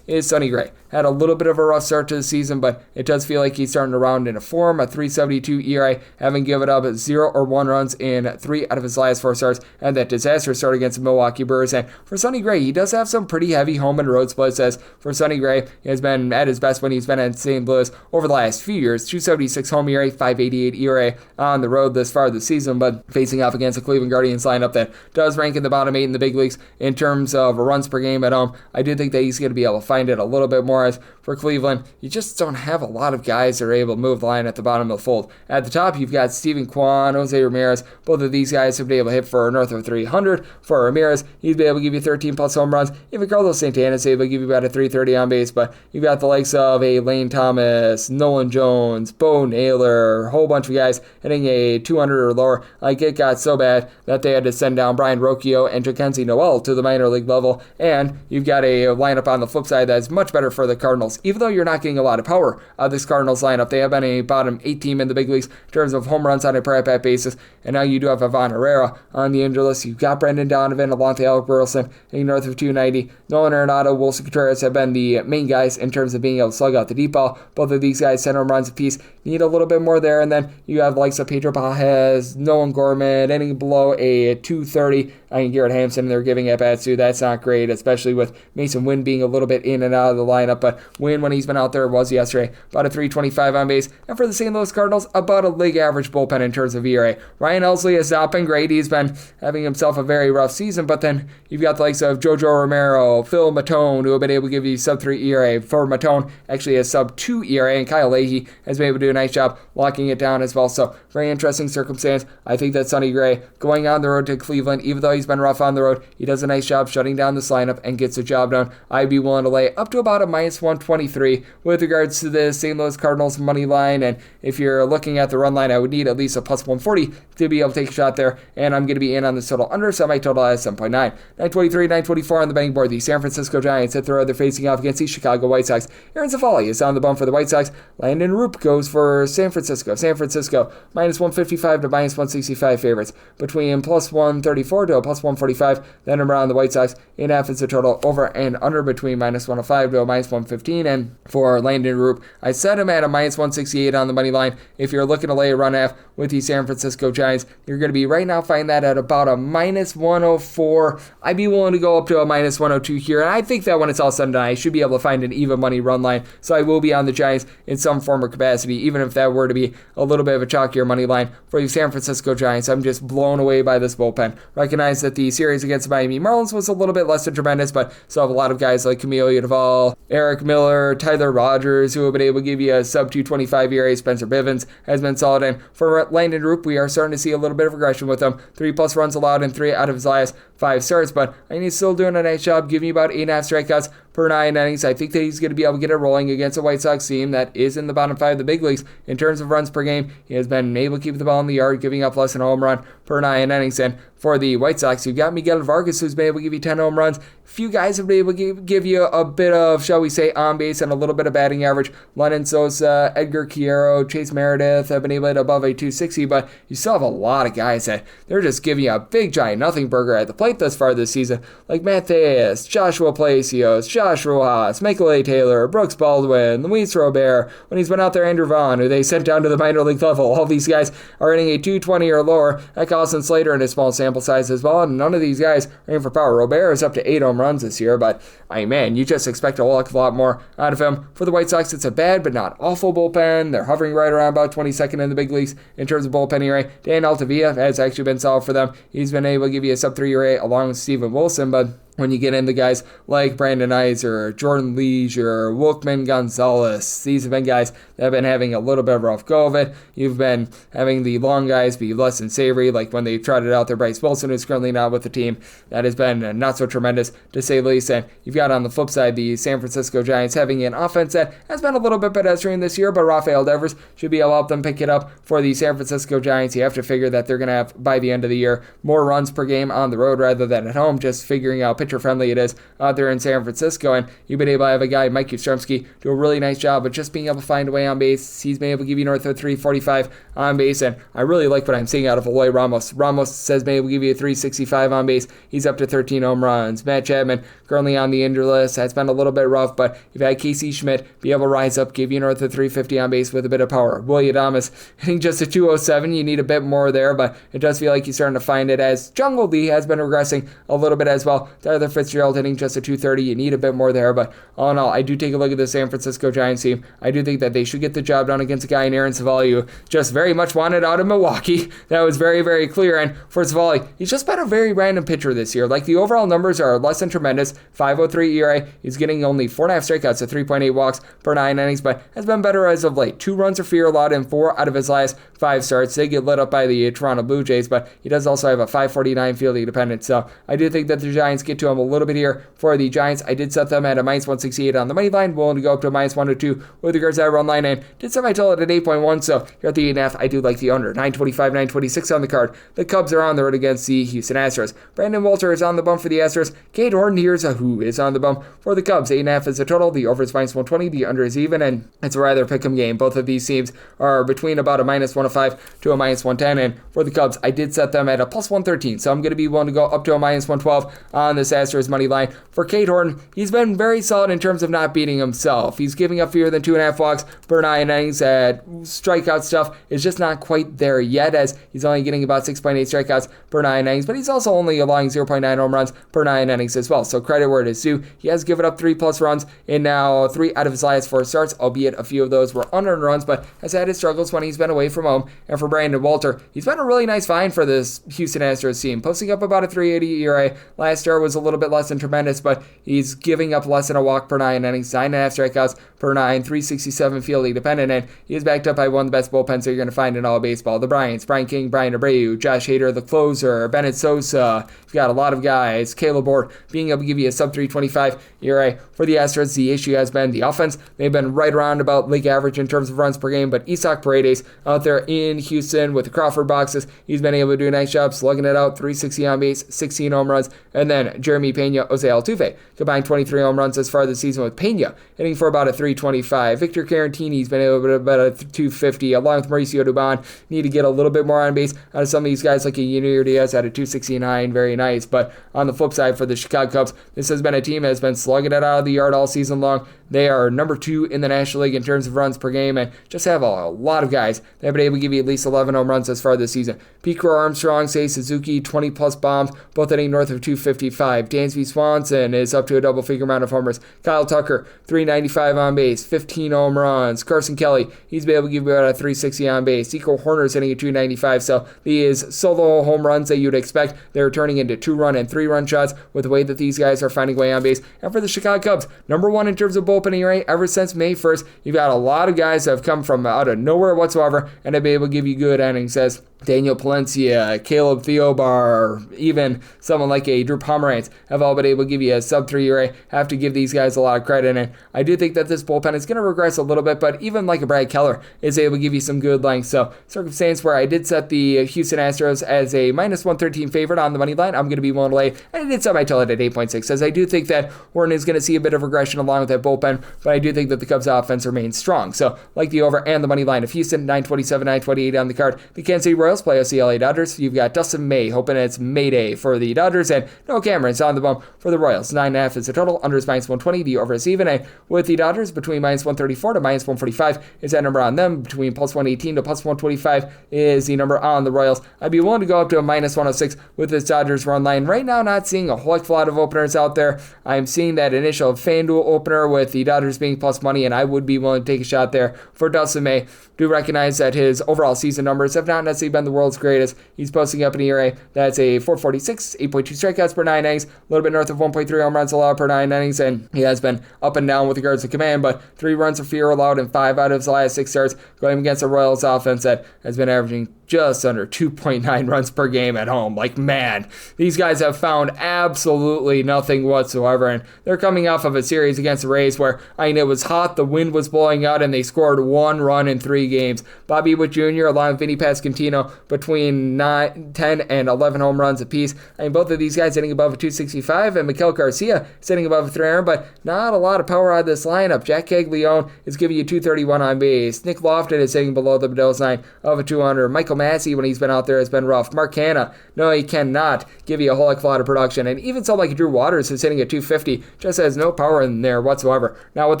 is Sonny Gray. Had a little bit of a rough start to the season, but it does feel like he's starting to round into form. A 3.72 ERA, having given up 0 or 1 runs in 3 out of his last 4 starts, and that disastrous start against the Milwaukee Brewers. And for Sonny Gray, he does have some pretty heavy home 7 road splits. As for Sonny Gray, he has been at his best when he's been at St. Louis over the last few years. 2.76 home ERA, 5.88 ERA on the road this far this season, but facing off against the Cleveland Guardians lineup that does rank in the bottom 8 in the big leagues in terms of runs per game at home. I do think that he's going to be able to find it a little bit more. As for Cleveland, you just don't have a lot of guys that are able to move the line at the bottom of the fold. At the top, you've got Steven Kwan, Jose Ramirez. Both of these guys have been able to hit for north of 300. For Ramirez, he's been able to give you 13 plus home runs. Even Carlos Santana's able to give you about a 330 on base, but you've got the likes of a Lane Thomas, Nolan Jones, Bo Naylor, a whole bunch of guys hitting a 200 or lower. Like, it got so bad that they had to send down Brian Rocchio and Jackenzie Noel to the minor league level, and you've got a lineup on the flip side that's much better for the Cardinals. Even though you're not getting a lot of power out of this Cardinals lineup, they have been a bottom 8 team in the big leagues in terms of home runs on a per at-bat basis, and now you do have Ivan Herrera on the injured list. You've got Brendan Donovan, Alonte Alec Burleson, hitting north of 290. Nolan Arenado, Wilson Contreras have been the main guys in terms of being able to slug out the deep ball. Both of these guys 10 home runs apiece. Need a little bit more there, and then you have the likes of Pedro Baez, Nolan Gorman, anything below a 230. I think Garrett Hampson they're giving at bats to. That's not great, especially with Mason Wynn being a little bit in and out of the lineup. But Wynn, when he's been out there, was yesterday about a 325 on base. And for the St. Louis Cardinals, about a league average bullpen in terms of ERA. Ryan Helsley has not been great. He's been having himself a very rough season. But then you've got the likes of Jojo Romero, Phil Matone, who have been able to give you sub 3 ERA. For Matone, actually a sub 2 ERA, and Kyle Leahy has been able to do a nice job locking it down as well. So very interesting circumstance. I think that Sonny Gray going on the road to Cleveland, even though he's been rough on the road, he does a nice job shutting down this lineup and gets the job done. I'd be willing to lay up to about a minus 123 with regards to the St. Louis Cardinals money line. And if you're looking at the run line, I would need at least a plus 140 to be able to take a shot there. And I'm going to be in on this total under, so I might total at 7.9. 923, 924 on the betting board. The San Francisco Giants hit the road. They're facing off against the Chicago White Sox. Aaron Cifali is on the bump for the White Sox. Landon Roop goes for San Francisco. San Francisco minus 155 to minus 165 favorites. Between plus 134 to a plus 145. That number on the White Sox. 8.5 is the total over and under between minus 105 to a minus 115. And for Landon Roop, I set him at a minus 168 on the money line. If you're looking to lay a run half with the San Francisco Giants, you're going to be right now finding that at about a minus 104. I'd be willing to go up to a minus 102 here. And I think that when it's all said and done, I should be able to find an even money run line. So I will be on the Giants in some form or capacity, even if that were to be a little bit of a chalkier money line for the San Francisco Giants. I'm just blown away by this bullpen. Recognize that the series against the Miami Marlins was a little bit less than tremendous, but still have a lot of guys like Camilo Duvall, Eric Miller, Tyler Rogers, who have been able to give you a sub 225 ERA. Spencer Bivens has been solid. And for Landon Roop, we are starting to see a little bit of regression with him. 3+ runs allowed in 3 out of his last 5 starts, but I think he's still doing a nice job, giving you about 8.5 strikeouts per 9 innings. I think that he's going to be able to get it rolling against a White Sox team that is in the bottom 5 of the big leagues in terms of runs per game. He has been able to keep the ball in the yard, giving up less than a home run per 9 innings. And for the White Sox, you've got Miguel Vargas, who's been able to give you 10 home runs. Few guys have been able to give you a bit of, shall we say, on base and a little bit of batting average. Lennon Sosa, Edgar Quiero, Chase Meredith have been able to hit above a 260, but you still have a lot of guys that they're just giving you a big giant nothing burger at the plate thus far this season, like Matt Theus, Joshua Palacios, Josh Rojas, Michael A. Taylor, Brooks Baldwin, Luis Robert. When he's been out there, Andrew Vaughn, who they sent down to the minor league level. All these guys are hitting a 220 or lower. That Carlson Slater in a small sample size as well, and none of these guys are in for power. Robert is up to 8 home runs this year, but man, you just expect a whole heck of a lot more out of him. For the White Sox, it's a bad but not awful bullpen. They're hovering right around about 22nd in the big leagues in terms of bullpen ERA. Dan Altavilla has actually been solid for them. He's been able to give you a sub 3 ERA along with Steven Wilson, but when you get into guys like Brandon Iser, Jordan Leisure, Wilkman Gonzalez, these have been guys that have been having a little bit of a rough go of it. You've been having the long guys be less than savory, like when they trotted out there Bryce Wilson, who's currently not with the team. That has been not so tremendous, to say the least. And you've got on the flip side the San Francisco Giants having an offense that has been a little bit pedestrian this year, but Rafael Devers should be able to help them pick it up. For the San Francisco Giants, you have to figure that they're going to have, by the end of the year, more runs per game on the road rather than at home, just figuring out pitcher friendly it is out there in San Francisco. And you've been able to have a guy, Mike Yastrzemski, do a really nice job of just being able to find a way on base. He's been able to give you north of 345 on base, and I really like what I'm seeing out of Eloy Ramos. Ramos has been able to give you a 365 on base. He's up to 13 home runs. Matt Chapman currently on the injured list. That's been a little bit rough, but you've had Casey Schmidt be able to rise up, give you north of 350 on base with a bit of power. William Adames hitting just a 207. You need a bit more there, but it does feel like you're starting to find it, as Jungle D has been regressing a little bit as well. Tyler Fitzgerald hitting just a 230. You need a bit more there, but all in all, I do take a look at the San Francisco Giants team. I do think that they should get the job done against a guy in Aaron Savali who just very much wanted out of Milwaukee. That was very, very clear. And for Savali, he's just been a very random pitcher this year. Like, the overall numbers are less than tremendous. 5.03 ERA. He's getting only 4.5 strikeouts to 3.8 walks per 9 innings, but has been better as of late. 2 runs or fewer allowed in 4 out of his last 5 starts. They get lit up by the Toronto Blue Jays, but he does also have a 549 fielding dependent. So I do think that the Giants get to him a little bit here. For the Giants, I did set them at a minus 168 on the money line, willing to go up to a minus 102 with regards to that run line, and did set my total at 8.1. So here at the 8.5, I do like the under. 925, 926 on the card. The Cubs are on the road against the Houston Astros. Brandon Walter is on the bump for the Astros. Cade Horton here's a who is on the bump for the Cubs. 8.5 is the total. The over is minus 120. The under is even, and it's a rather pick'em game. Both of these teams are between about a minus 105 to a minus 110, and for the Cubs, I did set them at a plus 113. So I'm going to be willing to go up to a minus 112 on this Astros money line. For Cade Horton, he's been very solid in terms of not beating himself. He's giving up fewer than 2.5 walks per 9 innings. Strikeout stuff is just not quite there yet, as he's only getting about 6.8 strikeouts per 9 innings, but he's also only allowing 0.9 home runs per 9 innings as well. So credit where it is due. He has given up 3+ runs in now 3 out of his last 4 starts, albeit a few of those were unearned runs, but has had his struggles when he's been away from home. And for Brandon Walter, he's been a really nice find for this Houston Astros team, posting up about a 3.80 ERA. Last year was a little bit less than tremendous, but he's giving up less than a walk per 9 innings, 9.5 strikeouts per 9, 367 fielding dependent, and he is backed up by one of the best bullpens that you're going to find in all of baseball. The Bryants, Brian King, Brian Abreu, Josh Hader, the closer, Bennett Sosa. You've got a lot of guys. Caleb Ward being able to give you a sub 325 ERA. For the Astros, the issue has been the offense. They've been right around about league average in terms of runs per game, but Isaac Paredes out there in Houston with the Crawford boxes, he's been able to do a nice job slugging it out, 360 on base, 16 home runs, and then Jeremy Pena, Jose Altuve combined 23 home runs as far this season, with Pena hitting for about a 325. Victor Carantini's been able to about a 250, along with Mauricio Dubon. Need to get a little bit more on base out of some of these guys, like a Yunior Diaz at a 269, very nice. But on the flip side, for the Chicago Cubs, this has been a team that has been slugging it out of the yard all season long. They are number 2 in the National League in terms of runs per game, and just have a lot of guys that have been able to give you at least 11 home runs as far this season. Pete Armstrong, Seiya Suzuki, 20+ bombs, both hitting north of 255. Dansby Swanson is up to a double-figure amount of homers. Kyle Tucker, 395 on base, 15 home runs. Carson Kelly, he's been able to give you about a 360 on base. Nico Horner's hitting a 295, so these solo home runs that you'd expect, they're turning into 2-run and 3-run shots with the way that these guys are finding way on base. And for the Chicago Cubs, number 1 in terms of bullpen ERA ever since May 1st. You've got a lot of guys that have come from out of nowhere whatsoever and have been able to give you good innings, as Daniel Palencia, Caleb Theobar, even someone like a Drew Pomeranz have all been able to give you a sub-3 ERA. Have to give these guys a lot of credit, and I do think that this bullpen is going to regress a little bit, but even like a Brad Keller is able to give you some good length. So circumstance where I did set the Houston Astros as a minus 113 favorite on the money line, I'm going to be willing to lay, and I did set my total at 8.6, as I do think that Horton is going to see a bit of regression along with that bullpen, but I do think that the Cubs offense remains strong. So like the over and the money line of Houston, 927, 928 on the card. The Kansas City Royals play the LA Dodgers. You've got Dustin May hoping it's Mayday for the Dodgers, and Noah Cameron's on the bump for the Royals. 9.5 is the total. Under is minus 120. The over is even. And with the Dodgers, between minus 134 to minus 145 is that number on them. Between plus 118 to plus 125 is the number on the Royals. I'd be willing to go up to a minus 106 with this Dodgers run line. Right now, not seeing a whole lot of openers out there. I'm seeing that initial FanDuel opener with the Dodgers being plus money, and I would be willing to take a shot there for Dustin May. Do recognize that his overall season numbers have not necessarily been the world's greatest. He's posting up an ERA that's a 4.46, 8.2 strikeouts per 9 innings, a little bit north of 1.3 home runs allowed per 9 innings, and he has been up and down with regards to command, but 3 runs or fewer allowed in 5 out of his last 6 starts, going against a Royals offense that has been averaging just under 2.9 runs per game at home. Like, man, these guys have found absolutely nothing whatsoever, and they're coming off of a series against the Rays where, I mean, it was hot, the wind was blowing out, and they scored 1 run in 3 games. Bobby Witt Jr. along with Vinny Pasquantino between 10 and 11 home runs apiece. I mean, both of these guys hitting above a 265, and Miguel Garcia sitting above a 300, but not a lot of power out of this lineup. Jack Caglione is giving you 231 on base. Nick Lofton is hitting below the Bedell's line of a 200. Michael Massey, when he's been out there, has been rough. Mark Hanna, no, he cannot give you a whole lot of production. And even someone like Drew Waters is hitting at 250, just has no power in there whatsoever. Now, what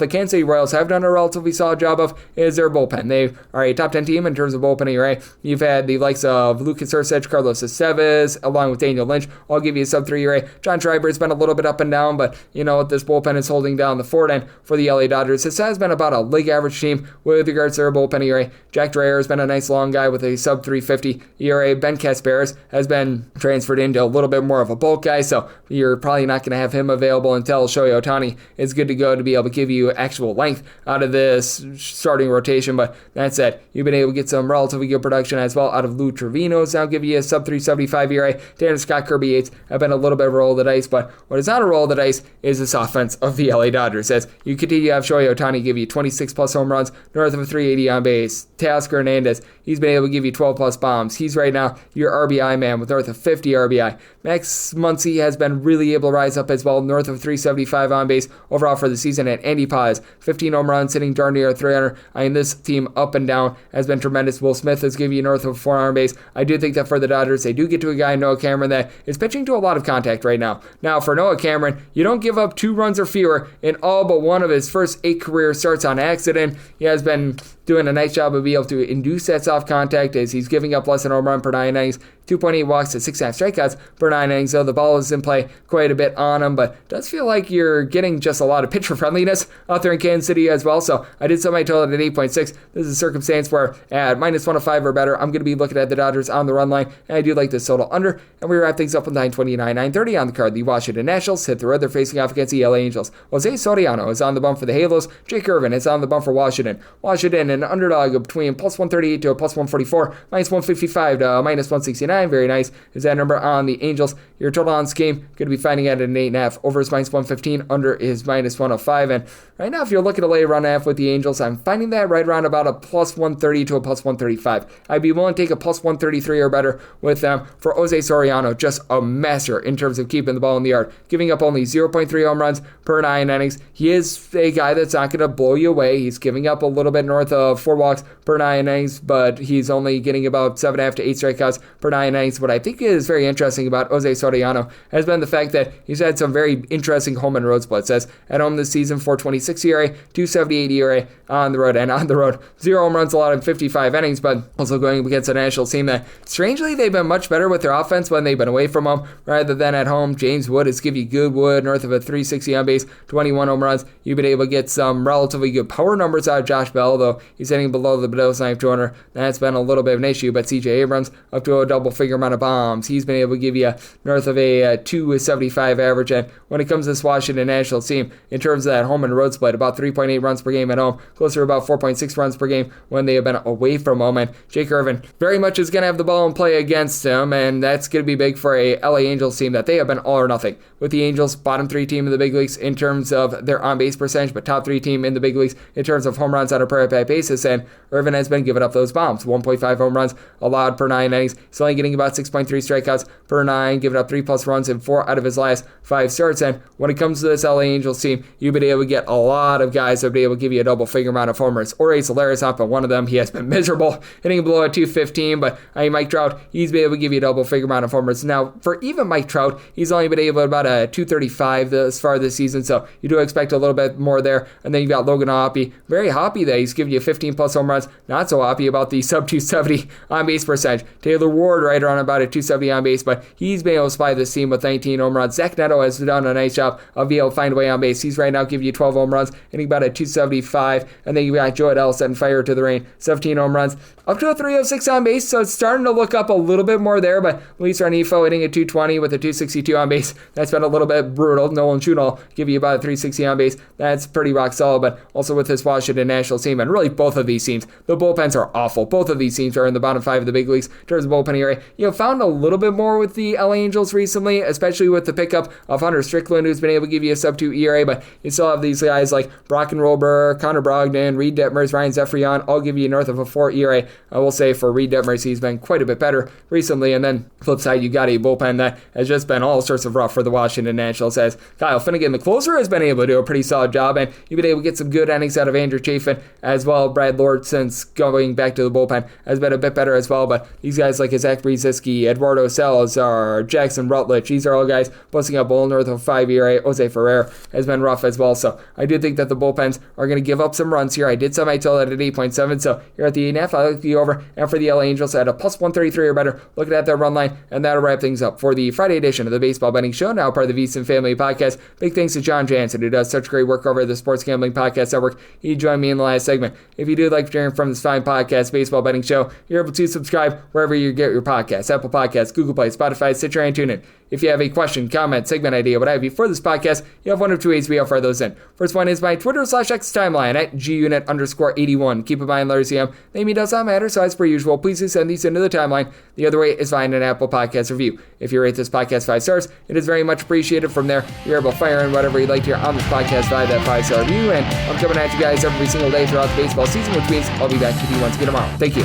the Kansas City Royals have done a relatively solid job of is their bullpen. They are a top 10 team in terms of bullpen ERA. You've had the likes of Lucas Ursich, Carlos Estevez, along with Daniel Lynch. I'll give you a sub-3 ERA. John Schreiber's been a little bit up and down, but this bullpen is holding down the fort end for the LA Dodgers. This has been about a league average team with regards to their bullpen ERA. Jack Dreyer has been a nice long guy with a sub-350 ERA. Ben Casparis has been transferred into a little bit more of a bulk guy, so you're probably not going to have him available until Shohei Ohtani is good to go to be able to give you actual length out of this starting rotation. But that said, you've been able to get some relatively good production as well out of Lou Trevino. So I'll give you a sub-375 ERA. Tanner Scott, Kirby Yates have been a little bit of a roll of the dice, but what is not a roll of the dice is this offense of the LA Dodgers. As you continue to have Shohei Ohtani give you 26 plus home runs, north of a 380 on base. Teoscar Hernandez, he's been able to give you 12 plus bombs. He's right now your RBI man with north of 50 RBI. Max Muncy has been really able to rise up as well, north of 375 on base overall for the season. And Andy Paz, 15 home runs, hitting darn near 300. This team up and down has been tremendous. Will Smith has given you north of 4 on base. I do think that for the Dodgers, they do get to a guy, Noah Cameron, that is pitching to a lot of contact right now. Now, for Noah Cameron, you don't give up 2 runs or fewer in all but one of his first 8 career starts on accident. He has been doing a nice job of being able to induce that soft contact as he's giving up less than a home run per 9 innings, 2.8 walks to 6.5 strikeouts per 9 innings. So the ball is in play quite a bit on him, but it does feel like you're getting just a lot of pitcher friendliness out there in Kansas City as well. So I did set my total at 8.6. This is a circumstance where at -105 or better, I'm going to be looking at the Dodgers on the run line, and I do like this total under. And we wrap things up with 9:29, 9:30 on the card. The Washington Nationals hit the road. They're facing off against the LA Angels. Jose Soriano is on the bump for the Halos. Jake Irvin is on the bump for Washington. Washington, an underdog of between plus 138 to a plus 144, -155 to -169. Very nice is that number on the Angels. Your total on this game going to be finding at an 8.5. Over is -115, under is -105. And right now, if you're looking to lay a run half with the Angels, I'm finding that right around about a plus 130 to a plus 135. I'd be willing to take a plus 133 or better with them for Jose Soriano, just a master in terms of keeping the ball in the yard, giving up only 0.3 home runs per 9 innings. He is a guy that's not going to blow you away. He's giving up a little bit north of 4 walks per 9 innings, but he's only getting about 7.5 to 8 strikeouts per 9 innings. What I think is very interesting about Jose Soriano has been the fact that he's had some very interesting home and road splits. As at home this season, 4.26 ERA, 2.78 ERA on the road, and on the road, 0 home runs allowed in 55 innings, but also going against a Nationals team that, strangely, they've been much better with their offense when they've been away from home rather than at home. James Wood has given you good wood, north of a 360 on base, 21 home runs. You've been able to get some relatively good power numbers out of Josh Bell, though he's hitting below the Bedell's knife 200. That's been a little bit of an issue, but CJ Abrams up to a double-figure amount of bombs. He's been able to give you north of a 2.75 average, and when it comes to this Washington Nationals team, in terms of that home and road split, about 3.8 runs per game at home, closer to about 4.6 runs per game when they have been away from home. And Jake Irvin very much is going to have the ball in play against him, and that's going to be big for a LA Angels team that they have been all or nothing. With the Angels, bottom 3 team in the big leagues in terms of their on-base percentage, but top 3 team in the big leagues in terms of home runs on a per-at-bat basis, and Irvin has been giving up those bombs. 1.5 home runs allowed per 9 innings. He's only getting about 6.3 strikeouts per 9, giving up 3+ runs in 4 out of his last 5 starts. And when it comes to this LA Angels team, you've been able to get a lot of guys that have been able to give you a double-figure amount of homers. Jorge Soler's not been one of them. He has been miserable, hitting below a 215, but Mike Trout, he's been able to give you a double-figure amount of homers. Now, for even Mike Trout, he's only been able to about a 235 thus far this season, so you do expect a little bit more there. And then you've got Logan Hoppe, very hoppy that he's giving you 15+ home runs, not so hoppy about the sub-270 on-base percentage. Taylor Ward right around about a 270 on base, but he's been able to supply this team with 19 home runs. Zach Neto has done a nice job of being able to find a way on base. He's right now giving you 12 home runs, hitting about a 275, and then you got Joe Adell setting fire to the rain, 17 home runs, up to a 306 on base, so it's starting to look up a little bit more there, but Luis Rengifo hitting a 220 with a 262 on base. That's been a little bit brutal. Nolan Schunel give you about a 360 on base. That's pretty rock solid, but also with this Washington Nationals team, and really both of these teams, the bullpens are awful. Both of these teams are in the bottom 5 of the big leagues in terms of bullpen ERA. Found a little bit more with the LA Angels recently, especially with the pickup of Hunter Strickland, who's been able to give you a sub-2 ERA, but you still have these guys like Brocken Rolber, Connor Brogdon, Reed Detmers, Ryan Zefrian, all give you north of a 4 ERA. I will say for Reed Detmers, he's been quite a bit better recently, and then flip side, you got a bullpen that has just been all sorts of rough for the Washington Nationals, as Kyle Finnegan, the closer, has been able to do a pretty solid job, and you've been able to get some good innings out of Andrew Chafin as well, Brad Lord, since going back to the bullpen, has been a bit better as well. But these guys like Zach Brzezinski, Eduardo Salazar, Jackson Rutledge, these are all guys posting up well north of 5 ERA. Jose Ferrer has been rough as well. So I do think that the bullpens are going to give up some runs here. I did set my total at 8.7. So here at the 8.5, I like the over. And for the LA Angels at a plus 133 or better, looking at their run line. And that'll wrap things up for the Friday edition of the Baseball Betting Show, now part of the VSiN Family Podcast. Big thanks to Jon Jansen, who does such great work over at the Sports Gambling Podcast Network. He joined me in the last segment. If you do like hearing from this fine podcast, Baseball Betting Show, you're able to subscribe wherever you get your podcasts: Apple Podcasts, Google Play, Spotify, Stitcher, and TuneIn. If you have a question, comment, segment idea, what have you for this podcast, you have one of two ways we offer those in. First one is my Twitter/X timeline at gunit_81. Keep in mind, letters CM, name does not matter, so as per usual, please do send these into the timeline. The other way is find an Apple Podcast review. If you rate this podcast 5 stars, it is very much appreciated. From there, you're able to fire in whatever you'd like to hear on this podcast via that 5-star review. And I'm coming at you guys every single day throughout the baseball season, which means I'll be back with you once again tomorrow. Thank you.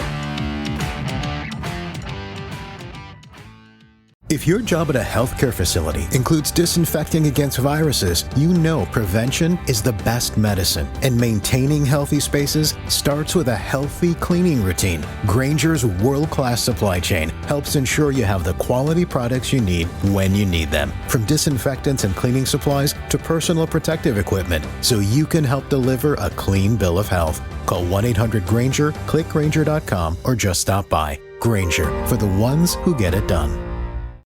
If your job at a healthcare facility includes disinfecting against viruses, you know prevention is the best medicine. And maintaining healthy spaces starts with a healthy cleaning routine. Grainger's world-class supply chain helps ensure you have the quality products you need when you need them. From disinfectants and cleaning supplies to personal protective equipment, so you can help deliver a clean bill of health. Call 1-800-GRAINGER, click Grainger.com, or just stop by. Grainger, for the ones who get it done.